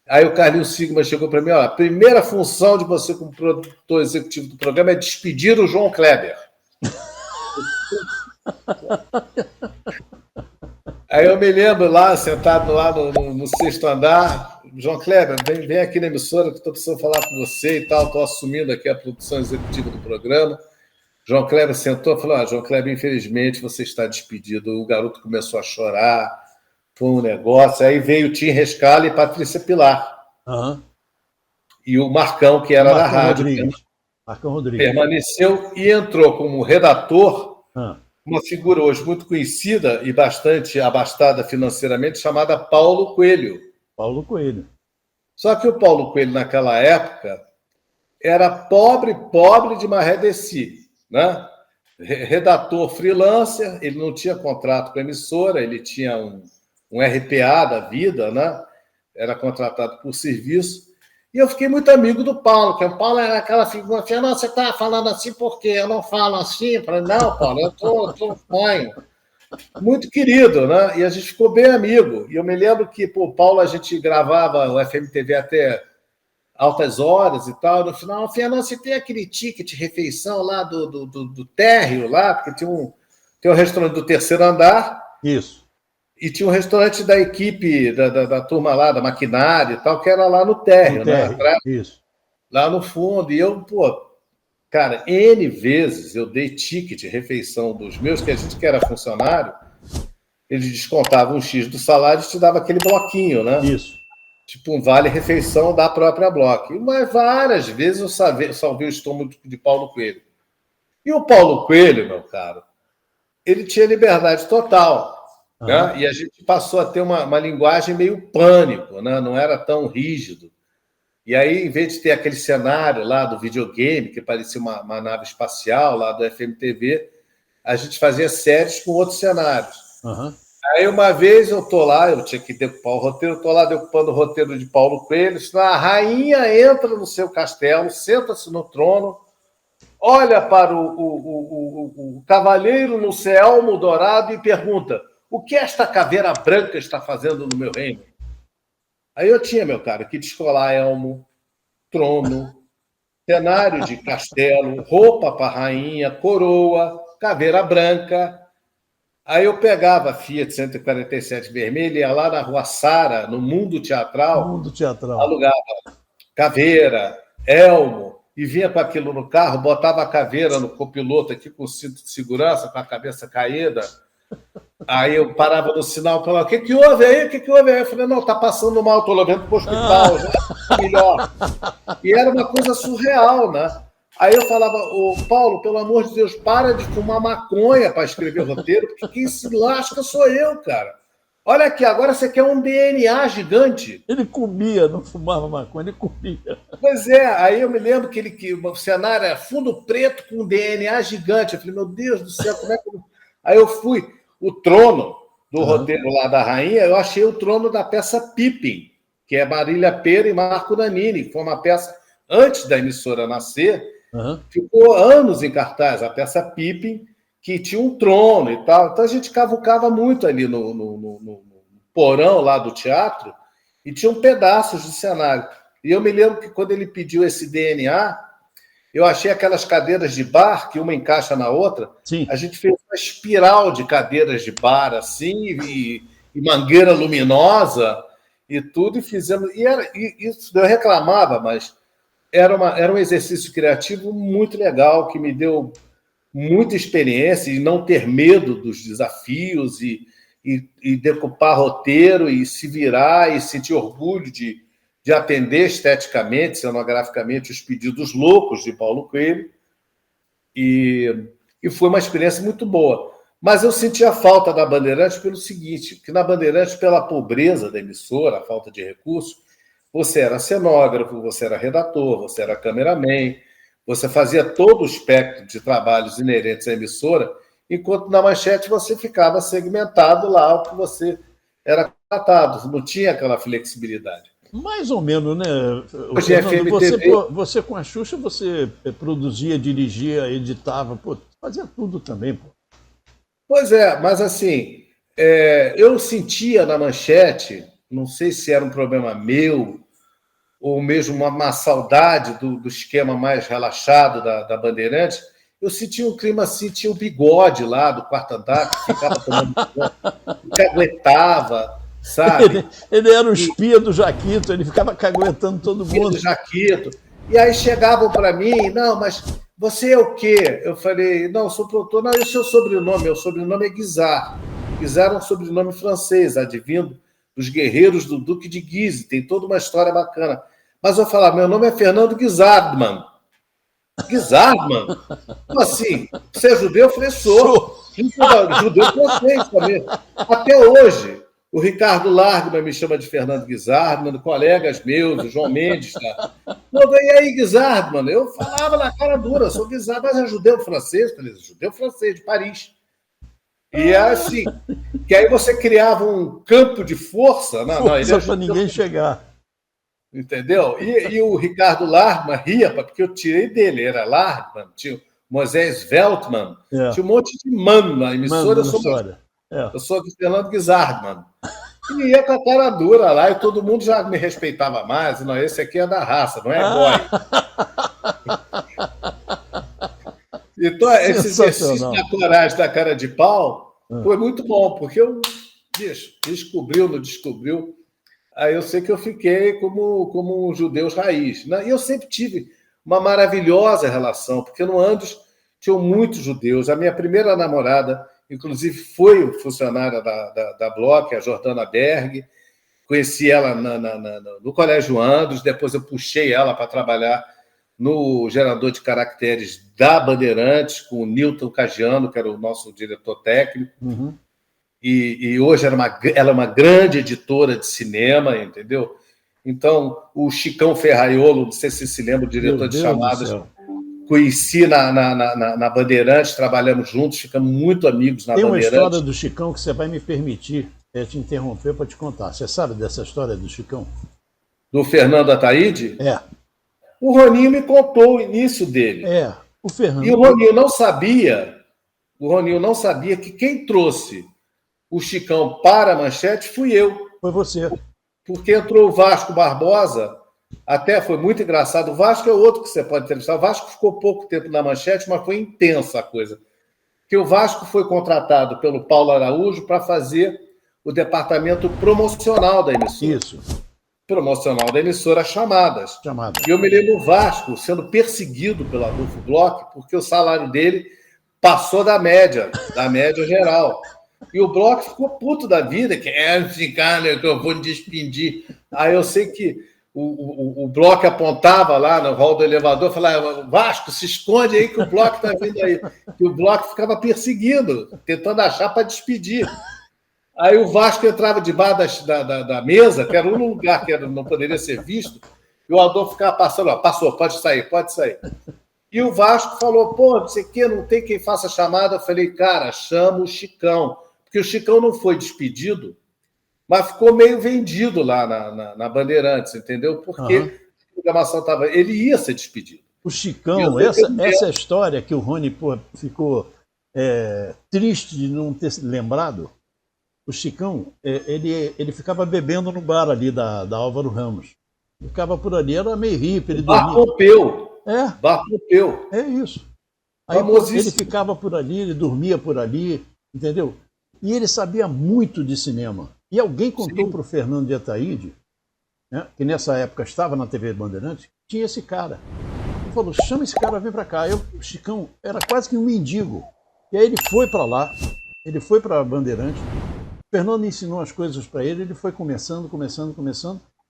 Aí o Carlinhos Sigma chegou para mim, a primeira função de você como produtor executivo do programa é despedir o João Kleber. Aí eu me lembro lá, sentado lá no 6º andar, João Kleber, vem aqui na emissora que estou precisando falar com você e tal, estou assumindo aqui a produção executiva do programa. João Kleber sentou e falou, João Kleber, infelizmente você está despedido. O garoto começou a chorar, foi um negócio, aí veio o Tim Rescala e Patrícia Pilar. E o Marcão, que era da rádio, Marcão Rodrigues, permaneceu e entrou como redator uma figura hoje muito conhecida e bastante abastada financeiramente, chamada Paulo Coelho. Paulo Coelho. Só que o Paulo Coelho, naquela época, era pobre de Maré Desci, né? Redator freelancer, ele não tinha contrato com a emissora, ele tinha um RPA da vida, né? Era contratado por serviço. E eu fiquei muito amigo do Paulo, que o Paulo era aquela figura, não, você está falando assim porque eu não falo assim? Eu falei, não, Paulo, eu tô fanho. Muito querido, né? E a gente ficou bem amigo. E eu me lembro que, o Paulo, a gente gravava o FMTV até altas horas e tal. No final, Fernando, você tem aquele ticket refeição lá do térreo, lá, porque tem um restaurante do terceiro andar. Isso. E tinha um restaurante da equipe, da turma lá, da maquinária e tal, que era lá no térreo, né? Atrás, isso. Lá no fundo. E eu, cara, N vezes eu dei ticket de refeição dos meus, que a gente que era funcionário, eles descontavam um X do salário e te dava aquele bloquinho, né? Isso. Tipo um vale-refeição da própria Bloco. Mas várias vezes eu salvei o estômago de Paulo Coelho. E o Paulo Coelho, meu caro, ele tinha liberdade total. Né? E a gente passou a ter uma linguagem meio pânico, né? Não era tão rígido. E aí, em vez de ter aquele cenário lá do videogame, que parecia uma nave espacial lá do FMTV, a gente fazia séries com outros cenários. Aí, uma vez, eu tô lá, eu tinha que decupar o roteiro, eu tô lá decupando o roteiro de Paulo Coelho, a rainha entra no seu castelo, senta-se no trono, olha para o cavaleiro no seu elmo dourado e pergunta: o que esta caveira branca está fazendo no meu reino? Aí eu tinha, meu cara, que descolar elmo, trono, cenário de castelo, roupa para rainha, coroa, caveira branca. Aí eu pegava a Fiat 147 vermelha, ia lá na Rua Sara, no Mundo Teatral, alugava caveira, elmo, e vinha com aquilo no carro, botava a caveira no copiloto aqui com o cinto de segurança, com a cabeça caída. Aí eu parava no sinal e falava: o que houve aí? O que houve aí? Eu falei: não, tá passando mal, estou levando para o hospital, já tá melhor. E era uma coisa surreal, né? Aí eu falava: Paulo, pelo amor de Deus, para de fumar maconha para escrever roteiro, porque quem se lasca sou eu, cara. Olha aqui, agora você quer um DNA gigante. Ele comia, não fumava maconha, ele comia. Pois é, aí eu me lembro que o cenário era fundo preto com um DNA gigante. Eu falei: meu Deus do céu, como é que... Aí eu fui... O trono do roteiro lá da rainha, eu achei o trono da peça Pippin, que é Marília Pêra e Marco Nanini, que foi uma peça antes da emissora nascer, ficou anos em cartaz, a peça Pippin, que tinha um trono e tal. Então a gente cavucava muito ali no porão lá do teatro e tinham pedaços de cenário. E eu me lembro que quando ele pediu esse DNA, eu achei aquelas cadeiras de bar, que uma encaixa na outra. Sim. A gente fez uma espiral de cadeiras de bar, assim, e mangueira luminosa, e tudo, e fizemos... E isso eu reclamava, mas era um exercício criativo muito legal, que me deu muita experiência, e não ter medo dos desafios, e decupar roteiro, e se virar, e sentir orgulho de atender esteticamente, cenograficamente, os pedidos loucos de Paulo Coelho. E foi uma experiência muito boa. Mas eu senti a falta da Bandeirantes pelo seguinte, que na Bandeirantes, pela pobreza da emissora, a falta de recursos, você era cenógrafo, você era redator, você era cameraman, você fazia todo o espectro de trabalhos inerentes à emissora, enquanto na Manchete você ficava segmentado lá, o que você era tratado, não tinha aquela flexibilidade. Mais ou menos, né? Hoje é FMTV. Você com a Xuxa, você produzia, dirigia, editava, fazia tudo também, pô. Pois é, mas assim, eu sentia na Manchete, não sei se era um problema meu, ou mesmo uma saudade do esquema mais relaxado da Bandeirantes, eu sentia um clima assim, tinha o Bigode lá do quarto andar, que ficava tomando que aguentava, sabe? Ele era o espia do Jaquito, ele ficava caguetando todo mundo. Do Jaquito. E aí chegavam para mim: não, mas você é o quê? Eu falei: não, eu sou produtor. Não, esse é o sobrenome, meu sobrenome é Guizard. Guizard é um sobrenome francês, advindo dos guerreiros do Duque de Guise, tem toda uma história bacana. Mas eu falava: meu nome é Fernando Guizardman. Guizardman? Como assim? Você é judeu? Eu falei: sou. Judeu francês também. Até hoje, o Ricardo Largman me chama de Fernando Guizardman, colegas meus, o João Mendes. Tá? E aí, Guizardman? Eu falava na cara dura: sou Guizardman, mas é judeu francês? Falei: judeu francês, de Paris. E é assim, que aí você criava um campo de força. Não, só para ninguém chegar. entendeu? E o Ricardo Larman ria, porque eu tirei dele, era Larman, tinha o Moisés Veltman, tinha um monte de mano na emissora. Eu sou do Fernando Guizard, mano. E ia com a cara dura lá, e todo mundo já me respeitava mais. Não, esse aqui é da raça, não é boy. Então, esse exercício da coragem da cara de pau foi muito bom, porque eu, bicho, descobriu, não descobriu. Aí eu sei que eu fiquei como um judeu raiz. E eu sempre tive uma maravilhosa relação, porque no Andes tinham muitos judeus. A minha primeira namorada, inclusive, foi funcionária da Bloch, a Jordana Berg. Conheci ela no Colégio Andes, depois eu puxei ela para trabalhar no gerador de caracteres da Bandeirantes, com o Newton Cagiano, que era o nosso diretor técnico. Uhum. E hoje ela é uma grande editora de cinema, entendeu? Então, o Chicão Ferraiolo, não sei se você se lembra, o diretor de chamadas, conheci na Bandeirantes, trabalhamos juntos, ficamos muito amigos na Bandeirantes. Tem uma história do Chicão que você vai me permitir te interromper para te contar. Você sabe dessa história do Chicão? Do Fernando Ataíde? É. O Roninho me contou o início dele. O Fernando. E o Roninho não sabia que quem trouxe o Chicão para a Manchete fui eu. Foi você. Porque entrou o Vasco Barbosa, até foi muito engraçado. O Vasco é outro que você pode entrevistar. O Vasco ficou pouco tempo na Manchete, mas foi intensa a coisa. Porque o Vasco foi contratado pelo Paulo Araújo para fazer o departamento promocional da emissora. Isso. Promocional da emissora Chamadas. E eu me lembro o Vasco sendo perseguido pela Adolfo Bloch, porque o salário dele passou da média geral. E o Bloch ficou puto da vida, que esse cara que eu vou despedir. Aí eu sei que o Bloch apontava lá no hall do elevador, falava: Vasco, se esconde aí que o Bloch está vindo aí. E o Bloch ficava perseguindo, tentando achar para despedir. Aí o Vasco entrava debaixo da mesa, que era um lugar que não poderia ser visto, e o Adolfo ficava passando: passou, pode sair. E o Vasco falou: pô, não sei o quê, não tem quem faça chamada. Eu falei: cara, chama o Chicão. Porque o Chicão não foi despedido, mas ficou meio vendido lá na Bandeirantes, entendeu? Porque a programação estava... Ele ia ser despedido. O Chicão, essa história que o Rony ficou triste de não ter lembrado, o Chicão, ele ficava bebendo no bar ali da Álvaro Ramos. Ficava por ali, era meio hippie, ele dormia. Bar Pompeu. É isso. Aí ele ficava por ali, ele dormia por ali, entendeu? E ele sabia muito de cinema. E alguém contou para o Fernando de Ataíde, né, que nessa época estava na TV Bandeirantes, tinha esse cara. Ele falou: chama esse cara, vem para cá. O Chicão era quase que um mendigo. E aí ele foi para lá, ele foi para a Bandeirantes. O Fernando ensinou as coisas para ele, ele foi começando.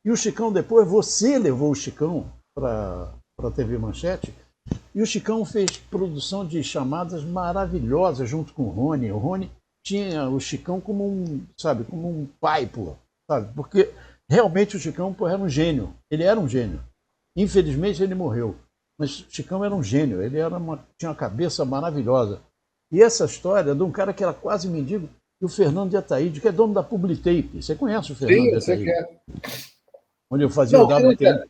E o Chicão depois, você levou o Chicão para a TV Manchete. E o Chicão fez produção de chamadas maravilhosas junto com o Rony. O Rony tinha o Chicão como um pai, sabe? Porque realmente o Chicão era um gênio. Ele era um gênio. Infelizmente ele morreu. Mas o Chicão era um gênio. Ele tinha uma cabeça maravilhosa. E essa história de um cara que era quase mendigo, e o Fernando de Ataíde, que é dono da Publitape. Você conhece o Fernando de Ataíde? Onde eu fazia o WTN.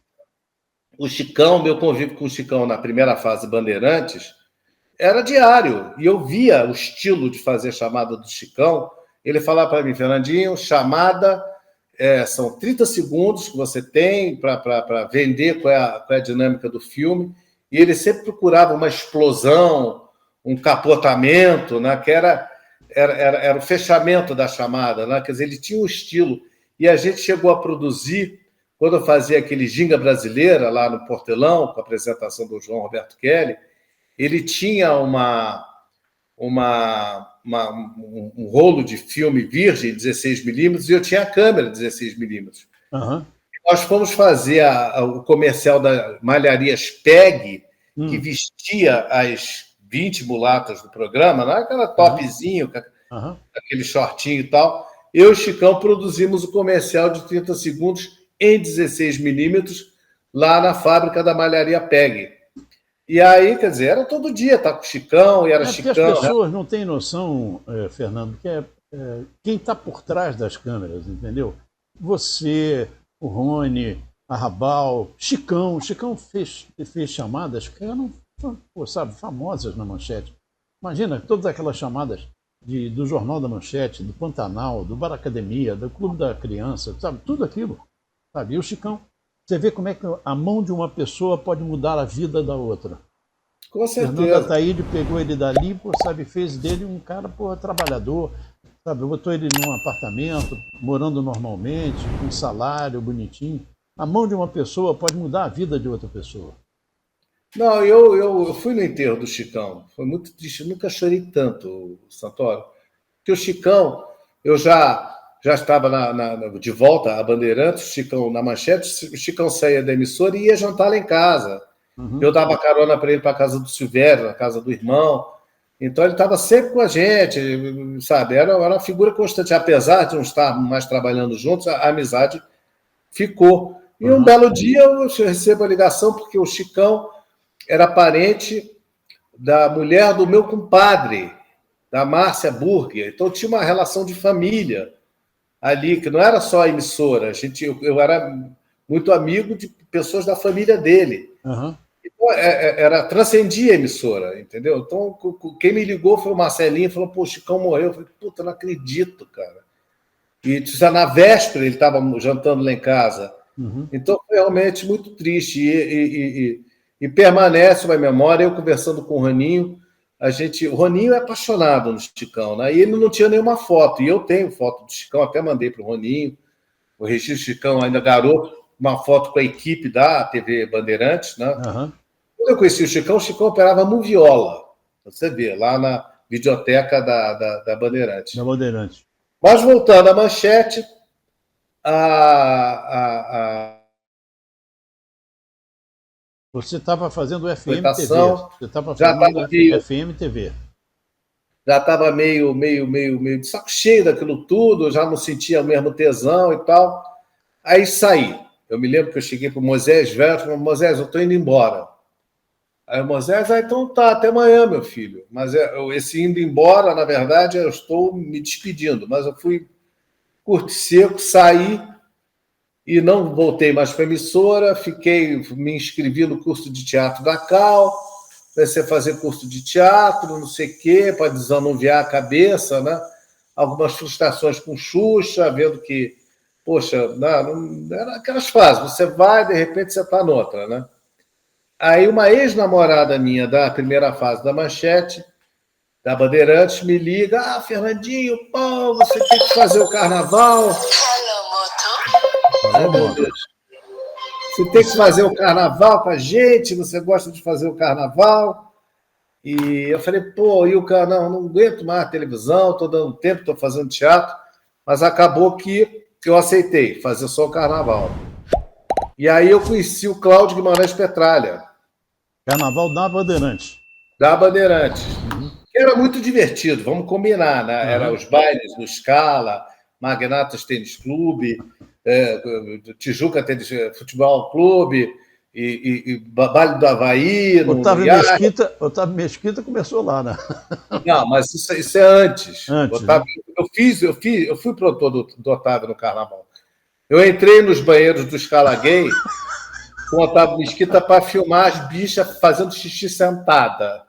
O Chicão, meu convívio com o Chicão na primeira fase Bandeirantes, era diário, e eu via o estilo de fazer chamada do Chicão. Ele falava para mim: Fernandinho, chamada são 30 segundos que você tem para vender qual é a dinâmica do filme, e ele sempre procurava uma explosão, um capotamento, né, que era o fechamento da chamada, né? Quer dizer, ele tinha um estilo, e a gente chegou a produzir, quando eu fazia aquele Ginga Brasileira lá no Portelão, com a apresentação do João Roberto Kelly, ele tinha um rolo de filme virgem 16mm e eu tinha a câmera 16mm. Nós fomos fazer o comercial da Malharias PEG, que vestia as 20 mulatas do programa, não é aquela topzinho, aquele shortinho e tal. Eu e o Chicão produzimos o comercial de 30 segundos em 16mm lá na fábrica da Malharia PEG. E aí, quer dizer, era todo dia, tá com o Chicão, e era Chicão. Porque as pessoas não têm noção, Fernando, que quem está por trás das câmeras, entendeu? Você, o Rony, Arrabal, Chicão. Chicão fez chamadas que eram, pô, sabe, famosas na Manchete. Imagina todas aquelas chamadas do Jornal da Manchete, do Pantanal, do Bar Academia, do Clube da Criança, sabe? Tudo aquilo. Sabe? E o Chicão, você vê como é que a mão de uma pessoa pode mudar a vida da outra. Com Fernando certeza. Ataíde pegou ele dali, pô, sabe, fez dele um cara, pô, trabalhador, sabe, botou ele num apartamento, morando normalmente, com salário bonitinho. A mão de uma pessoa pode mudar a vida de outra pessoa. Não, eu fui no enterro do Chicão. Foi muito triste. Eu nunca chorei tanto, Santoro. Porque o Chicão, eu já estava de volta à Bandeirantes, o Chicão na Manchete, o Chicão saía da emissora e ia jantar lá em casa. Uhum. Eu dava carona para ele para a casa do Silvério, na casa do irmão. Então ele estava sempre com a gente, sabe? Era uma figura constante. Apesar de não estar mais trabalhando juntos, a amizade ficou. E um belo dia eu recebo a ligação porque o Chicão era parente da mulher do meu compadre, da Márcia Burger. Então tinha uma relação de família ali, que não era só a emissora. Eu era muito amigo de pessoas da família dele. Uhum. Então, transcendia a emissora, entendeu? Então, quem me ligou foi o Marcelinho, falou, pô, o Chicão morreu. Eu falei, puta, não acredito, cara. E na véspera ele estava jantando lá em casa. Uhum. Então, foi realmente muito triste. E permanece uma memória, eu conversando com o Roninho, o Roninho é apaixonado no Chicão, né? E ele não tinha nenhuma foto, e eu tenho foto do Chicão, até mandei para o Roninho, o Registro Chicão ainda garoto, uma foto com a equipe da TV Bandeirantes, né? Uhum. Quando eu conheci o Chicão operava moviola, você vê, lá na videoteca da Bandeirantes. Da Bandeirantes. Mas voltando à Manchete, Você estava fazendo FM TV. Você estava fazendo FM TV. Já estava meio de saco cheio daquilo tudo, já não sentia o mesmo tesão e tal. Aí saí. Eu me lembro que eu cheguei para o Moisés Velho e falei, Moisés, eu estou indo embora. Aí o Moisés, então tá, até amanhã, meu filho. Mas esse indo embora, na verdade, eu estou me despedindo. Mas eu fui curto e seco, saí e não voltei mais para a emissora, me inscrevi no curso de teatro da Cal, comecei a fazer curso de teatro, não sei o quê, para desanuviar a cabeça, né? Algumas frustrações com Xuxa, vendo que, poxa, não era aquelas fases, você vai, de repente você está noutra, né? Aí uma ex-namorada minha da primeira fase da Manchete, da Bandeirantes, me liga, Fernandinho, pô, você tem que fazer o carnaval. Ai, meu Deus. Você tem que fazer o carnaval com a gente, você gosta de fazer o carnaval. E eu falei, pô, e o carnaval, não aguento mais a televisão, estou dando tempo, estou fazendo teatro, mas acabou que eu aceitei fazer só o carnaval. E aí eu conheci o Cláudio Guimarães Petralha. Carnaval da Bandeirantes. Da Bandeirantes. Que era muito divertido, vamos combinar, né? Era os bailes no Scala, Magnatas Tênis Clube, Tijuca Tênis Futebol Clube, e Baile do Havaí. Otávio Mesquita começou lá, né? Não, mas isso é antes. Otávio, né? Eu fui produtor do Otávio no Carnaval. Eu entrei nos banheiros do Scala Gay com o Otávio Mesquita para filmar as bichas fazendo xixi sentada,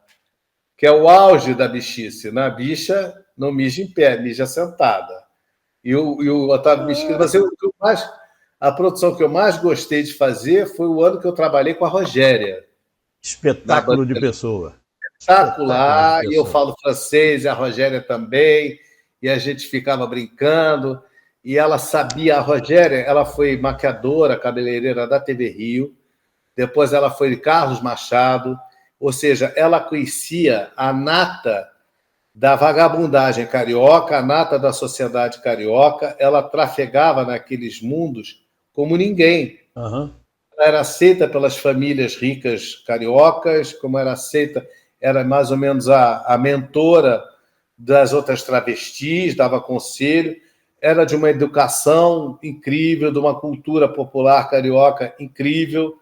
que é o auge da bichice, né? A bicha não mija em pé, mija sentada. E o Otávio Mesquita... Mas a produção que eu mais gostei de fazer foi o ano que eu trabalhei com a Rogéria. Espetáculo de pessoa. Espetacular, e eu falo francês, e a Rogéria também, e a gente ficava brincando, e ela sabia, a Rogéria, ela foi maquiadora, cabeleireira da TV Rio, depois ela foi de Carlos Machado, ou seja, ela conhecia a nata da vagabundagem carioca, a nata da sociedade carioca, ela trafegava naqueles mundos como ninguém. Uhum. Ela era aceita pelas famílias ricas cariocas, como era aceita, era mais ou menos a mentora das outras travestis, dava conselho, era de uma educação incrível, de uma cultura popular carioca incrível.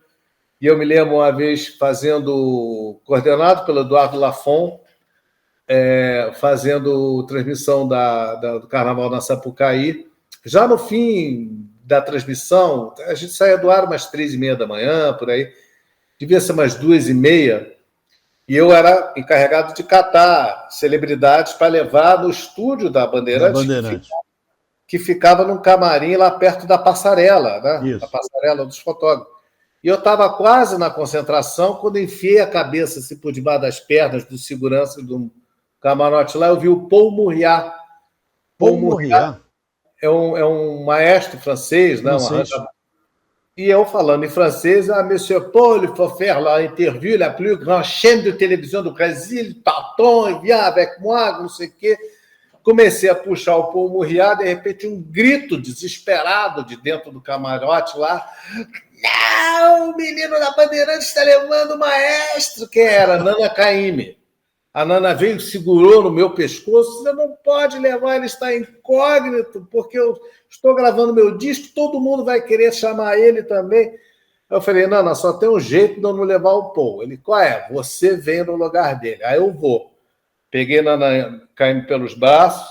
E eu me lembro uma vez coordenado pelo Eduardo Lafon, fazendo transmissão do Carnaval na Sapucaí, já no fim da transmissão, a gente saía do ar umas 3h30 da manhã, por aí, devia ser umas 2h30, e eu era encarregado de catar celebridades para levar no estúdio da Bandeirantes, que ficava num camarim lá perto da passarela, né? Isso. A passarela dos fotógrafos. E eu estava quase na concentração, quando enfiei a cabeça assim, por debaixo das pernas do segurança do camarote lá, eu vi o Paul Mouriat. Paul Mouriat é um maestro francês, né? E eu falando em francês, Monsieur Paul, il faut faire la interview la plus grande chaîne de télévision do Brasil, pardon, viens avec moi, não sei o quê. Comecei a puxar o Paul Mouriat, de repente um grito desesperado de dentro do camarote lá. Não, o menino da Bandeirantes está levando o maestro, que era Nana Caymmi. A Nana veio, segurou no meu pescoço, você não pode levar, ele está incógnito, porque eu estou gravando meu disco, todo mundo vai querer chamar ele também. Eu falei, Nana, só tem um jeito de eu não levar o Paul. Ele, qual é? Você vem no lugar dele. Aí eu vou. Peguei Nana Caymmi pelos braços,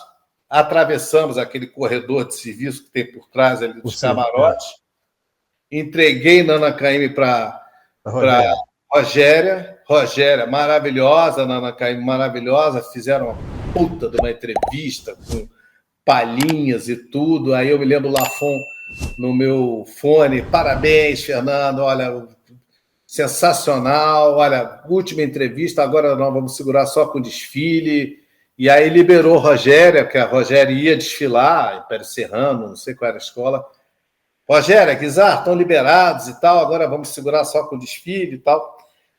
atravessamos aquele corredor de serviço que tem por trás ali dos camarotes, entreguei Nana Caymmi para Rogéria. Rogéria, maravilhosa, Nana Caymmi, maravilhosa. Fizeram uma puta de uma entrevista com palhinhas e tudo. Aí eu me lembro Lafon no meu fone. Parabéns, Fernando. Olha, sensacional. Olha, última entrevista. Agora nós vamos segurar só com desfile. E aí liberou Rogéria, porque a Rogéria ia desfilar, Império Serrano, não sei qual era a escola. Rogéria, Guizar, estão liberados e tal. Agora vamos segurar só com desfile e tal.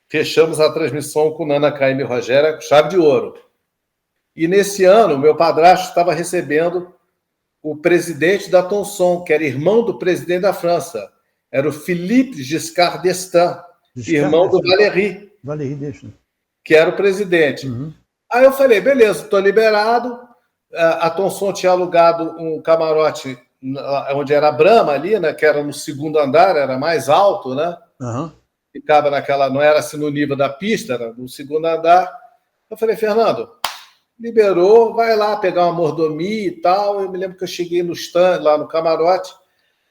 Fechamos a transmissão com Nana Caymmi e Rogéria, chave de ouro. E nesse ano, meu padrasto estava recebendo o presidente da Thomson, que era irmão do presidente da França. Era o Philippe Giscard d'Estaing, irmão do Valéry, que era o presidente. Uhum. Aí eu falei, beleza, estou liberado. A Thomson tinha alugado um camarote onde era a Brahma ali, né, que era no segundo andar, era mais alto, né? Uhum. Ficava naquela, não era assim no nível da pista, era no segundo andar. Eu falei, Fernando, liberou, vai lá pegar uma mordomia e tal. Eu me lembro que eu cheguei no stand, lá no camarote,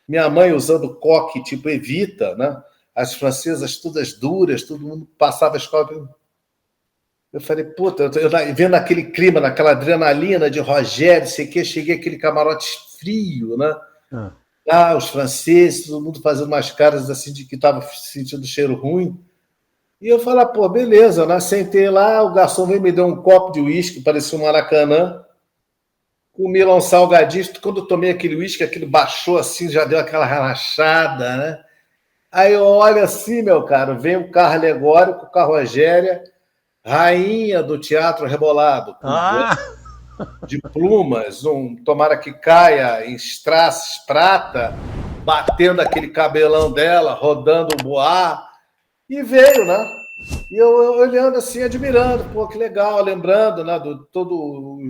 minha mãe usando coque tipo Evita, né? As francesas todas duras, todo mundo passava a escola. Eu falei, puta, eu vendo aquele clima, naquela adrenalina de Rogério, sei que, cheguei aquele camarote frio, né? Os franceses, todo mundo fazendo umas caras assim de que estava sentindo cheiro ruim. E eu falei, pô, beleza, né? Sentei lá, o garçom veio me deu um copo de uísque, parecia um Maracanã, comi lá um salgadinho. Quando eu tomei aquele uísque, aquilo baixou assim, já deu aquela relaxada, né? Aí eu olho assim, meu caro, vem um carro alegórico com a Rogéria, rainha do Teatro Rebolado, de plumas, tomara que caia em strass prata, batendo aquele cabelão dela, rodando o boá, e veio, né? E eu olhando assim, admirando, pô, que legal, lembrando, né, todos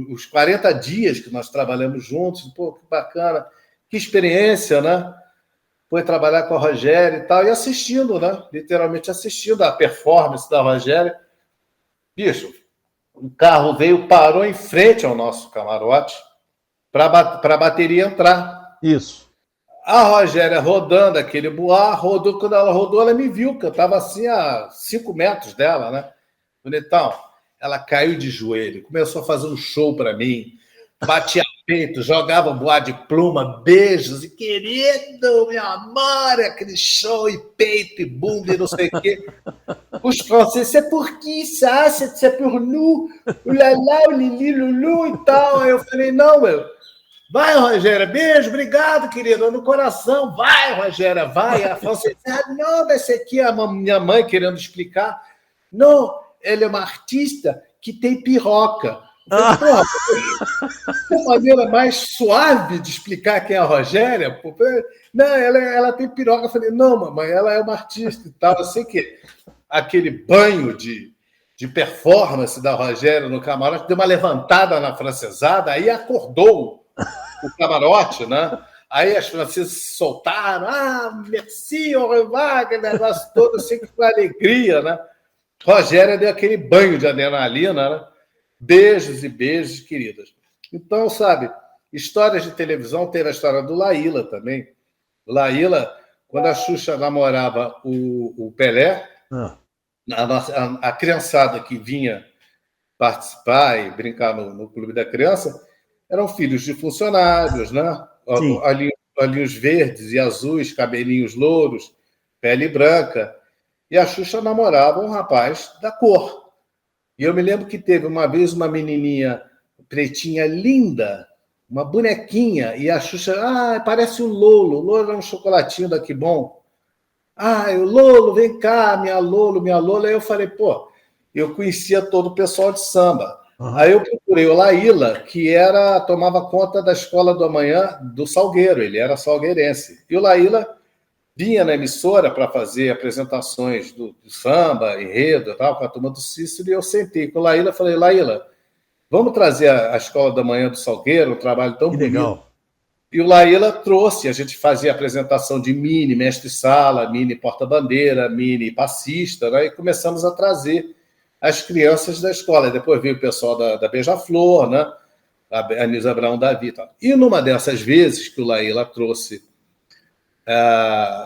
os 40 dias que nós trabalhamos juntos, pô, que bacana, que experiência, né? Foi trabalhar com a Rogéria e tal, e assistindo, né? Literalmente assistindo a performance da Rogéria. Bicho, o carro veio, parou em frente ao nosso camarote para a bateria entrar. Isso. A Rogéria rodando aquele boá, rodou. Quando ela rodou, ela me viu, que eu estava assim a 5 metros dela, né? Bonitão. Ela caiu de joelho, começou a fazer um show para mim, batia peito, jogava boá de pluma, beijos, e querido, meu amor, aquele show, e peito, e bunda, e não sei o quê. Os franceses, c'est pour qui ça? C'est pour nous, o lalá, o lili, lulu e tal. Aí eu falei, não, meu, vai, Rogéria, beijo, obrigado, querido, no coração, vai, Rogéria, vai. A francesa, não, esse aqui é a minha mãe querendo explicar. Não, ela é uma artista que tem piroca. Porra, uma maneira mais suave de explicar quem é a Rogéria. Não, ela tem piroca. Eu falei, não, mamãe, ela é uma artista e tal. Eu sei que aquele banho de performance da Rogéria no camarote deu uma levantada na francesada, aí acordou o camarote, né? Aí as francesas se soltaram, merci, au revoir, aquele negócio todo assim, com alegria, né? Rogéria deu aquele banho de adrenalina, né? Beijos e beijos, queridas. Então, sabe, Histórias de televisão, teve a história do Laíla também. O Laíla, quando a Xuxa namorava o Pelé, a criançada que vinha participar e brincar no Clube da Criança eram filhos de funcionários, né? Olhinhos verdes e azuis, cabelinhos louros, pele branca. E a Xuxa namorava um rapaz da cor. E eu me lembro que teve uma vez uma menininha pretinha linda, uma bonequinha, e a Xuxa, parece o Lolo. O Lolo é um chocolatinho daqui bom. O Lolo, vem cá, minha Lolo, minha Lola. Aí eu falei, eu conhecia todo o pessoal de samba. Aí eu procurei o Laíla, que tomava conta da escola do amanhã do Salgueiro, ele era salgueirense. E o Laíla vinha na emissora para fazer apresentações do samba, enredo e tal, com a turma do Cícero, e eu sentei com o Laíla e falei, Laíla, vamos trazer a escola da manhã do Salgueiro, um trabalho tão bonito. Legal. E o Laíla trouxe, a gente fazia apresentação de mini mestre-sala, mini porta-bandeira, mini passista, né? E começamos a trazer as crianças da escola. E depois veio o pessoal da Beija-Flor, né? A Nilza Abraão Davi e tal. E numa dessas vezes que o Laíla trouxe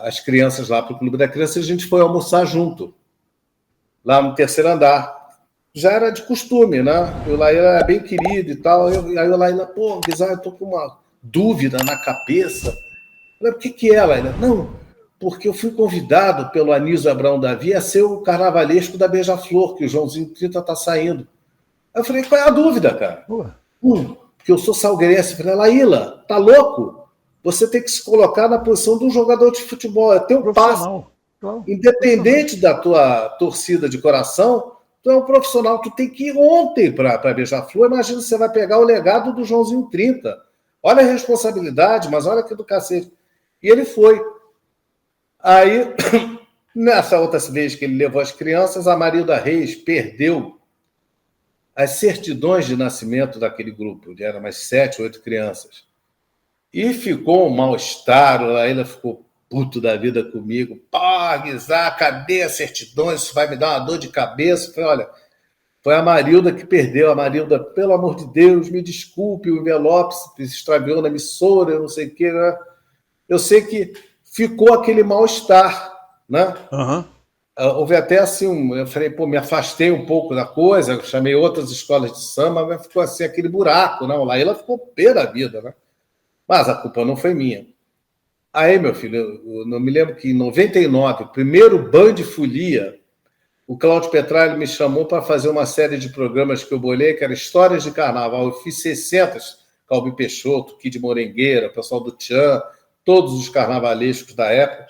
as crianças lá para o Clube da Criança, a gente foi almoçar junto, lá no terceiro andar. Já era de costume, né? O Laíla era bem querido e tal. Aí o Laíla, Guizar, eu estou com uma dúvida na cabeça. Eu falei, o que é, Laíla? Não, porque eu fui convidado pelo Anísio Abraão Davi a ser o carnavalesco da Beija-Flor, que o Joãozinho 30 está saindo. Aí eu falei, qual é a dúvida, cara? Que eu sou salgueirense. Eu falei, Laíla, tá louco? Você tem que se colocar na posição de um jogador de futebol. É teu passo. Claro. Independente da tua torcida de coração, tu é um profissional. Tu tem que ir ontem para Beija-Flor. Imagina, você vai pegar o legado do Joãozinho 30. Olha a responsabilidade, mas olha que do cacete. E ele foi. Aí, nessa outra vez que ele levou as crianças, a Marilda Reis perdeu as certidões de nascimento daquele grupo. Eram umas 7, 8 crianças. E ficou um mal-estar, o Laíla ficou puto da vida comigo. Guizar, cadê as certidões? Isso vai me dar uma dor de cabeça. Eu falei, olha, foi a Marilda que perdeu. A Marilda, pelo amor de Deus, me desculpe, o envelope se extraviou na emissora, eu não sei o quê. Né? Eu sei que ficou aquele mal-estar, né? Houve até assim, eu falei, me afastei um pouco da coisa, chamei outras escolas de samba, mas ficou assim, aquele buraco, né? O Laíla ficou pé da vida, né? Mas a culpa não foi minha. Aí, meu filho, eu não me lembro que em 99, o primeiro Band Folia, o Cláudio Petralha me chamou para fazer uma série de programas que eu bolei, que era Histórias de Carnaval. Eu fiz 600, Calbi Peixoto, Kid Morengueira, o pessoal do Tchan, todos os carnavalescos da época.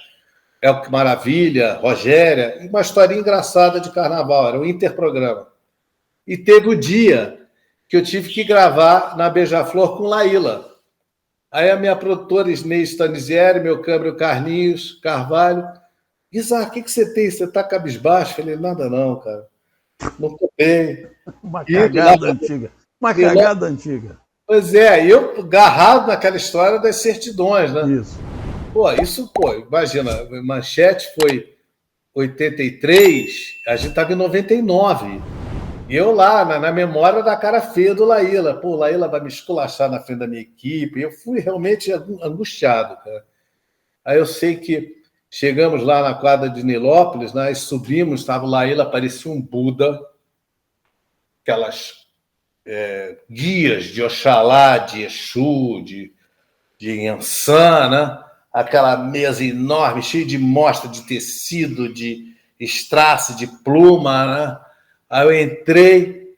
Elke Maravilha, Rogéria, e uma historinha engraçada de carnaval, era um interprograma. E teve o dia que eu tive que gravar na Beija-Flor com Laíla. Aí a minha produtora Inês Stanizieri, meu câmera Carlinhos Carvalho, Guizar, o que você tem? Você está cabisbaixo? Eu falei, nada não, cara. Não estou bem. Uma cagada antiga. Uma cagada antiga. Pois é, eu agarrado naquela história das certidões, né? Isso. Imagina, Manchete foi 83, a gente estava em 99. E eu lá, na memória da cara feia do Laíla. O Laíla vai me esculachar na frente da minha equipe. Eu fui realmente angustiado, cara. Aí eu sei que chegamos lá na quadra de Nilópolis, né, e subimos, estava o Laíla, parecia um Buda, aquelas guias de Oxalá, de Exu, de Iansã, né? Aquela mesa enorme, cheia de mostra de tecido, de strass, de pluma, né? Aí eu entrei.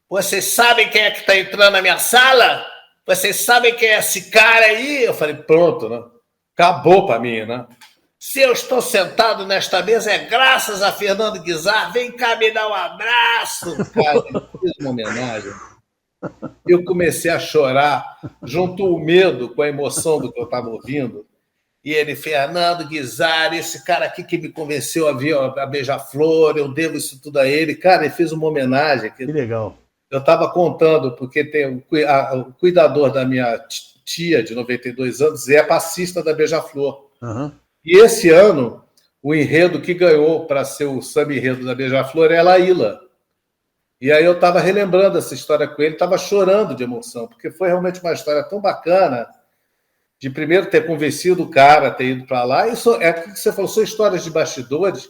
Vocês sabem quem é que está entrando na minha sala? Vocês sabem quem é esse cara aí? Eu falei, pronto, né? Acabou para mim, né? Se eu estou sentado nesta mesa é graças a Fernando Guizar. Vem cá me dar um abraço. Cara, eu fiz uma homenagem. Eu comecei a chorar. Juntou o medo com a emoção do que eu estava ouvindo. E ele, Fernando Guizar, esse cara aqui que me convenceu a vir a Beija-Flor, eu devo isso tudo a ele. Cara, ele fez uma homenagem. Que legal. Eu estava contando, porque tem o cuidador da minha tia, de 92 anos, é passista da Beija-Flor. E esse ano, o enredo que ganhou para ser o samba enredo da Beija-Flor é a Laíla. E aí eu estava relembrando essa história com ele, estava chorando de emoção, porque foi realmente uma história tão bacana de primeiro ter convencido o cara, ter ido para lá. Isso é o que você falou, são histórias de bastidores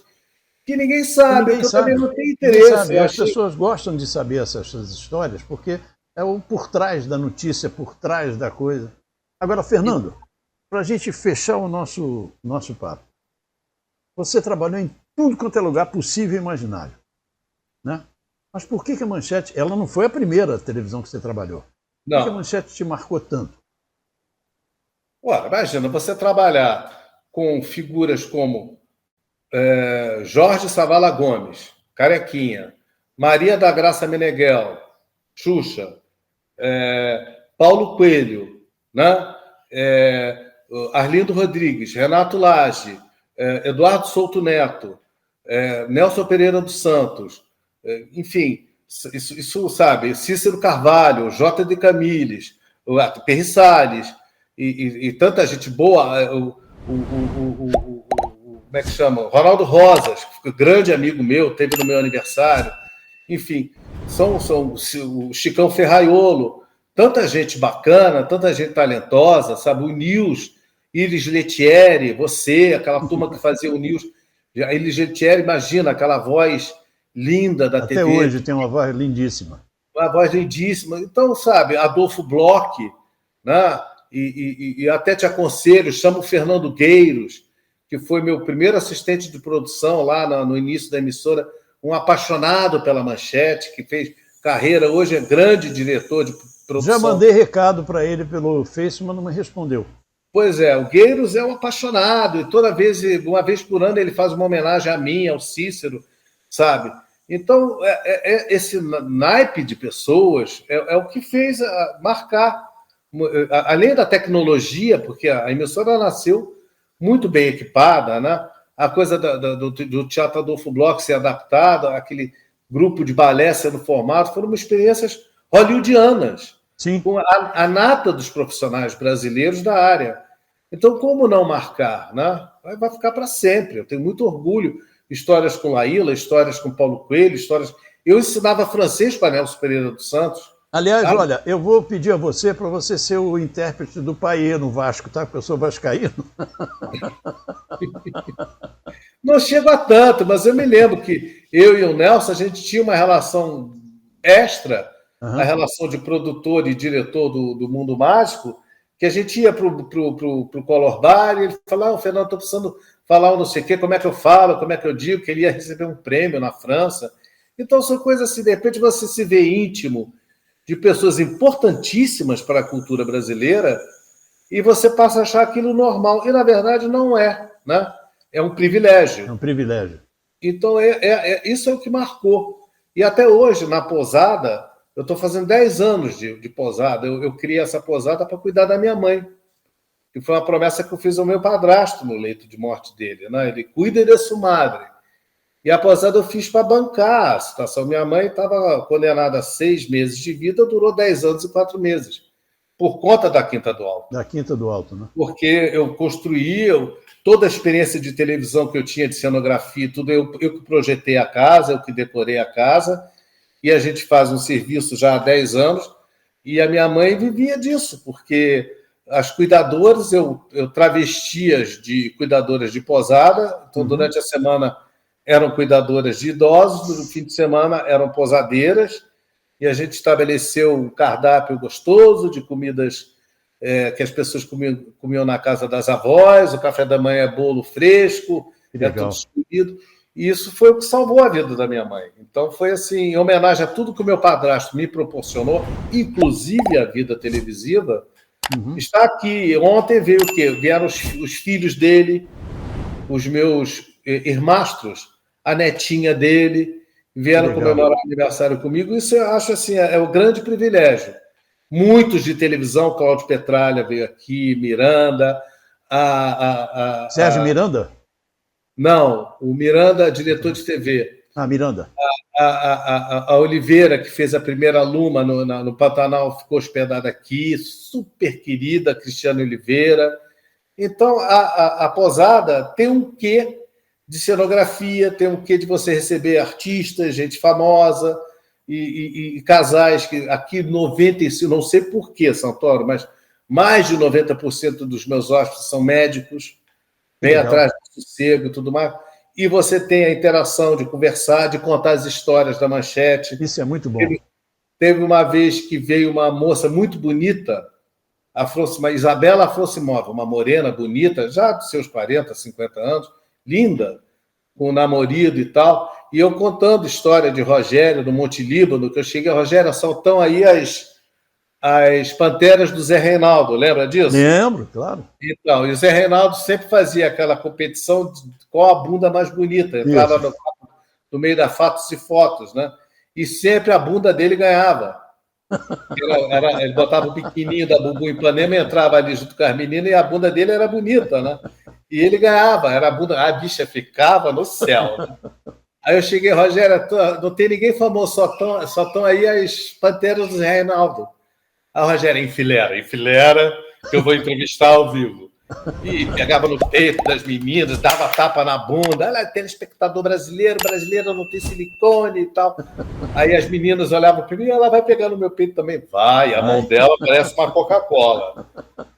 que ninguém sabe, que eu também não tenho interesse. As pessoas gostam de saber essas histórias porque é o por trás da notícia, por trás da coisa. Agora, Fernando, para a gente fechar o nosso papo, você trabalhou em tudo quanto é lugar possível e imaginável, né? Mas por que a Manchete, ela não foi a primeira televisão que você trabalhou? Por que a Manchete te marcou tanto? Ora, imagina, você trabalhar com figuras como Jorge Savala Gomes, Carequinha, Maria da Graça Meneghel, Xuxa, Paulo Coelho, né? Arlindo Rodrigues, Renato Lage, Eduardo Souto Neto, Nelson Pereira dos Santos, enfim, isso sabe, Cícero Carvalho, J.D. Camilles, Perry Salles, e tanta gente boa, como é que chama? Ronaldo Rosas, grande amigo meu, teve no meu aniversário, enfim, são o Chicão Ferraiolo, tanta gente bacana, tanta gente talentosa, sabe? O Nils, Iris Lettieri, você, aquela turma que fazia o Nils, a Iris Lettieri, imagina, aquela voz linda da TV. Até hoje tem uma voz lindíssima. Uma voz lindíssima. Então, sabe, Adolfo Bloch, né? E até te aconselho, chama o Fernando Gueiros, que foi meu primeiro assistente de produção lá no início da emissora, um apaixonado pela Manchete, que fez carreira, hoje é grande diretor de produção. Já mandei recado para ele pelo Face, mas não me respondeu. Pois é, o Gueiros é um apaixonado, e toda vez, uma vez por ano, ele faz uma homenagem a mim, ao Cícero, sabe? Então, esse naipe de pessoas é o que fez marcar, além da tecnologia, porque a emissora nasceu muito bem equipada, né? A coisa do Teatro Adolfo Bloch ser adaptado, aquele grupo de balé sendo formado, foram experiências hollywoodianas, Sim. Com a nata dos profissionais brasileiros da área. Então, como não marcar? Né? Vai ficar para sempre. Eu tenho muito orgulho. Histórias com Laíla, histórias com Paulo Coelho, histórias... Eu ensinava francês para Nelson Pereira dos Santos. Aliás, olha, eu vou pedir a você para você ser o intérprete do Paiê no Vasco, tá? Porque eu sou vascaíno. Não chego a tanto, mas eu me lembro que eu e o Nelson, a gente tinha uma relação extra, a relação de produtor e diretor do Mundo Mágico, que a gente ia para o Color Bar e ele falava, Fernando, estou precisando falar um não sei o quê, como é que eu falo, como é que eu digo, que ele ia receber um prêmio na França. Então, são coisas assim, de repente você se vê íntimo de pessoas importantíssimas para a cultura brasileira e você passa a achar aquilo normal. E, na verdade, não é, né? É um privilégio. É um privilégio. Então, isso é o que marcou. E até hoje, na posada, eu estou fazendo 10 anos de posada. Eu criei essa posada para cuidar da minha mãe. E foi uma promessa que eu fiz ao meu padrasto no leito de morte dele. Né? Ele cuida de sua madre. E a posada eu fiz para bancar a situação. Minha mãe estava condenada a 6 meses de vida, durou 10 anos e 4 meses. Por conta da Quinta do Alto. Da Quinta do Alto, né? Porque eu construí toda a experiência de televisão que eu tinha, de cenografia, tudo, eu que projetei a casa, eu que decorei a casa, e a gente faz um serviço já há 10 anos, e a minha mãe vivia disso, porque as cuidadoras, eu travesti-as de cuidadoras de posada, então durante a semana eram cuidadoras de idosos, no fim de semana eram posadeiras, e a gente estabeleceu um cardápio gostoso de comidas que as pessoas comiam na casa das avós, o café da manhã é bolo fresco, é tudo escolhido. E isso foi o que salvou a vida da minha mãe. Então foi assim, em homenagem a tudo que o meu padrasto me proporcionou, inclusive a vida televisiva, está aqui. Ontem veio o quê? Vieram os filhos dele, os meus irmãstros, a netinha dele, vieram comemorar o aniversário comigo. Isso eu acho assim, é o grande privilégio. Muitos de televisão, Cláudio Petralha veio aqui, Miranda. Sérgio Miranda? Não, o Miranda, diretor de TV. Miranda. A Oliveira, que fez a primeira Luma no Pantanal, ficou hospedada aqui, super querida, Cristiane Oliveira. Então, a posada tem um quê de cenografia, tem um quê de você receber artistas, gente famosa, e casais que aqui 95%, não sei por que, Santoro, mas mais de 90% dos meus hóspedes são médicos, vem atrás do sossego e tudo mais. E você tem a interação de conversar, de contar as histórias da Manchete. Isso é muito bom. Teve uma vez que veio uma moça muito bonita, Isabela Afrossimova, uma morena bonita, já dos seus 40, 50 anos, linda, com namorado e tal, e eu contando história de Rogério, do Monte Líbano, que eu cheguei, Rogério, soltam aí as Panteras do Zé Reinaldo, lembra disso? Lembro, claro. Então, e o Zé Reinaldo sempre fazia aquela competição de qual a bunda mais bonita, entrava no meio da Fatos e Fotos, né? E sempre a bunda dele ganhava. Ele botava o biquininho da Bubu Ipanema, entrava ali junto com as meninas e a bunda dele era bonita, né? E ele ganhava, era a bunda, a bicha ficava no céu. Né? Aí eu cheguei, Rogério, não tem ninguém famoso, só estão aí as Panteras do Zé Reinaldo. A Rogério, enfileira, que eu vou entrevistar ao vivo. E pegava no peito das meninas, dava tapa na bunda. Olha, telespectador brasileiro não tem silicone e tal. Aí as meninas olhavam para mim e ela vai pegar no meu peito também. Vai, a mão dela parece uma Coca-Cola.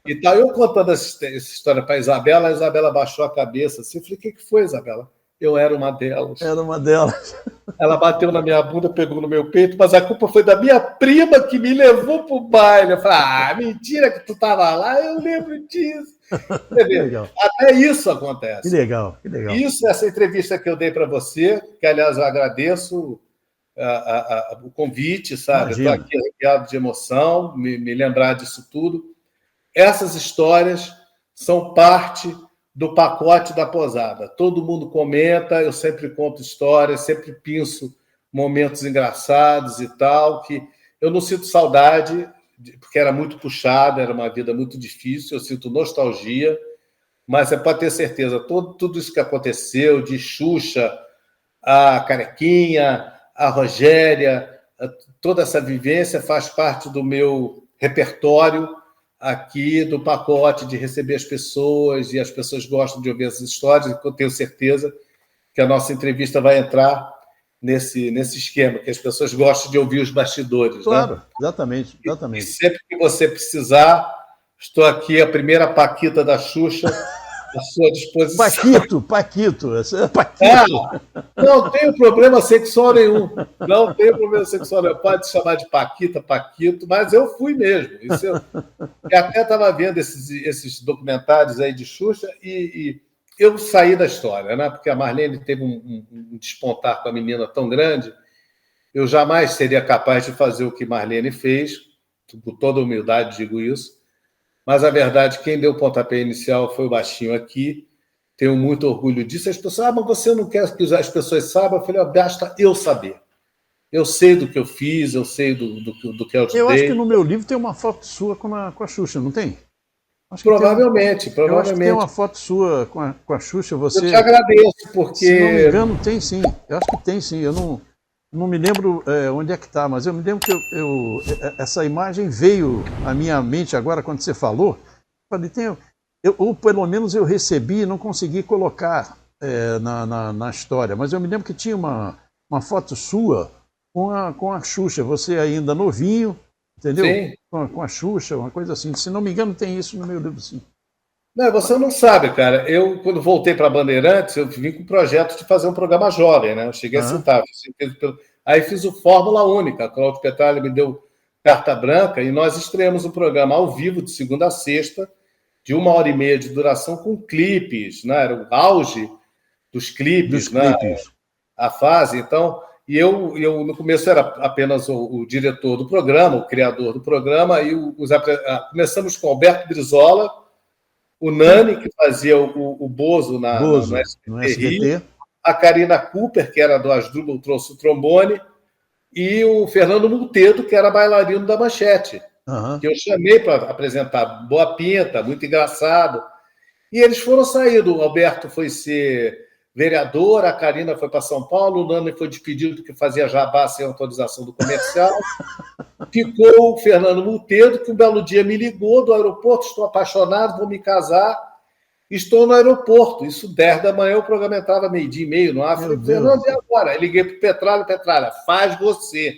E tal. Eu contando essa história para a Isabela baixou a cabeça assim. Eu falei, o que foi, Isabela? Eu era uma delas. Era uma delas. Ela bateu na minha bunda, pegou no meu peito, mas a culpa foi da minha prima que me levou pro baile. Eu falei, mentira que tu estava lá, eu lembro disso. Até isso acontece. Que legal. Isso, essa entrevista que eu dei para você, que, aliás, eu agradeço o convite, sabe? Estou aqui arrepiado de emoção, me lembrar disso tudo. Essas histórias são parte do pacote da posada. Todo mundo comenta, eu sempre conto histórias, sempre penso momentos engraçados e tal, que eu não sinto saudade, porque era muito puxada, era uma vida muito difícil, eu sinto nostalgia, mas você pode ter certeza, tudo isso que aconteceu, de Xuxa, a Carequinha, a Rogéria, toda essa vivência faz parte do meu repertório aqui, do pacote de receber as pessoas, e as pessoas gostam de ouvir essas histórias, e eu tenho certeza que a nossa entrevista vai entrar nesse esquema, que as pessoas gostam de ouvir os bastidores. Claro, né? Exatamente. E sempre que você precisar, estou aqui, a primeira Paquita da Xuxa, à sua disposição. Paquito. Não tenho problema sexual nenhum. Não tenho problema sexual nenhum. Pode chamar de Paquita, Paquito, mas eu fui mesmo. Eu até estava vendo esses documentários aí de Xuxa e eu saí da história, né? Porque a Marlene teve um despontar com a menina tão grande, eu jamais seria capaz de fazer o que Marlene fez, com toda humildade digo isso, mas a verdade, quem deu o pontapé inicial foi o baixinho aqui, tenho muito orgulho disso. As pessoas, mas você não quer que as pessoas saibam? Eu falei, basta eu saber. Eu sei do que eu fiz, eu sei do que eu ajudei. Eu acho que no meu livro tem uma foto sua com a Xuxa, não tem? Provavelmente. Eu acho que tem uma foto sua com a Xuxa. Eu te agradeço, porque... Se não me engano, tem sim. Eu acho que tem sim. Eu não me lembro onde é que está, mas eu me lembro que essa imagem veio à minha mente agora quando você falou. Falei, ou pelo menos eu recebi e não consegui colocar na história, mas eu me lembro que tinha uma foto sua com a Xuxa, você ainda novinho, entendeu? Sim. Com a Xuxa, uma coisa assim. Se não me engano, tem isso no meu livro, sim. Não, você não sabe, cara. Eu, quando voltei para a Bandeirantes, eu vim com o projeto de fazer um programa jovem, né? Eu cheguei a citar. Aí fiz o Fórmula Única. A Cláudio Petralha me deu carta branca e nós estreamos um programa ao vivo, de segunda a sexta, de 1h30 de duração, com clipes, né? Era o auge dos clipes, né? A fase. Então, e eu no começo era apenas o diretor do programa, o criador do programa, e começamos com Alberto Brizola, o Nani, que fazia o Bozo no SBT, a Karina Cooper, que era do Asdrubal, trouxe o trombone, e o Fernando Multedo, que era bailarino da Manchete, que eu chamei para apresentar. Boa pinta, muito engraçado. E eles foram saindo. O Alberto foi ser vereador, a Karina foi para São Paulo, o Nani foi despedido porque fazia jabá sem autorização do comercial. Ficou o Fernando Multedo, que um belo dia me ligou do aeroporto, estou apaixonado, vou me casar, estou no aeroporto. Isso 10 da manhã, o programa entrava 12h30 no ar. Falei, Fernando, e agora? Eu liguei para o Petralha, faz você.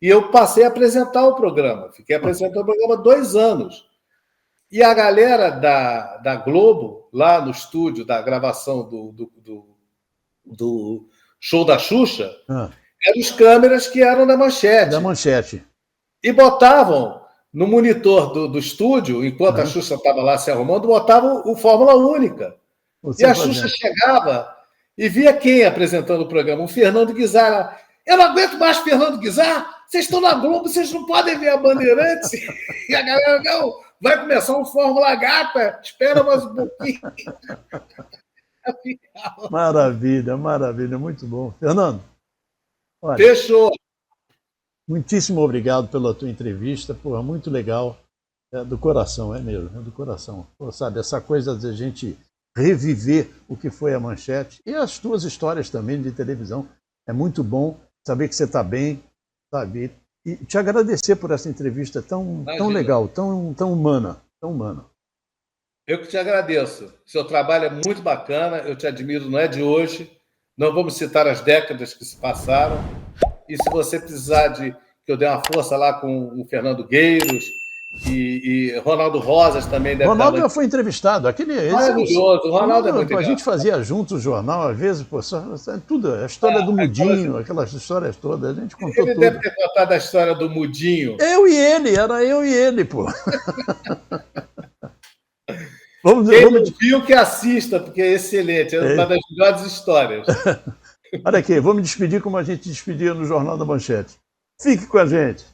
E eu passei a apresentar o programa. Fiquei apresentando o programa 2 anos. E a galera da Globo, lá no estúdio da gravação do show da Xuxa, eram os câmeras que eram da Manchete. Da Manchete. E botavam no monitor do estúdio, enquanto a Xuxa estava lá se arrumando, botavam o Fórmula Única. E a Xuxa chegava e via quem apresentando o programa? O Fernando Guizar. Eu não aguento mais Fernando Guizar. Vocês estão na Globo, vocês não podem ver a Bandeirantes. E a galera, não, vai começar um Fórmula Gata, espera mais um pouquinho. Maravilha, maravilha, muito bom. Fernando, olha, fechou. Muitíssimo obrigado pela tua entrevista, porra, muito legal. É do coração, é mesmo, é do coração. Pô, sabe, essa coisa de a gente reviver o que foi a Manchete e as tuas histórias também de televisão. É muito bom saber que você está bem, sabe? E te agradecer por essa entrevista tão legal, tão humana, tão humana. Eu que te agradeço. Seu trabalho é muito bacana, eu te admiro, não é de hoje. Não vamos citar as décadas que se passaram. E se você precisar de que eu dê uma força lá com o Fernando Gueiros e Ronaldo Rosas também deve Ronaldo já foi entrevistado. Maravilhoso, o Ronaldo é muito legal. A gente fazia junto o jornal, às vezes, pô, tudo, a história do Mudinho, aquelas histórias todas, a gente contou ele tudo. Ele deve ter contado a história do Mudinho. Era eu e ele, pô. Quem não viu que assista, porque é excelente, é uma das melhores histórias. Olha aqui, vou me despedir como a gente despedia no Jornal da Manchete. Fique com a gente.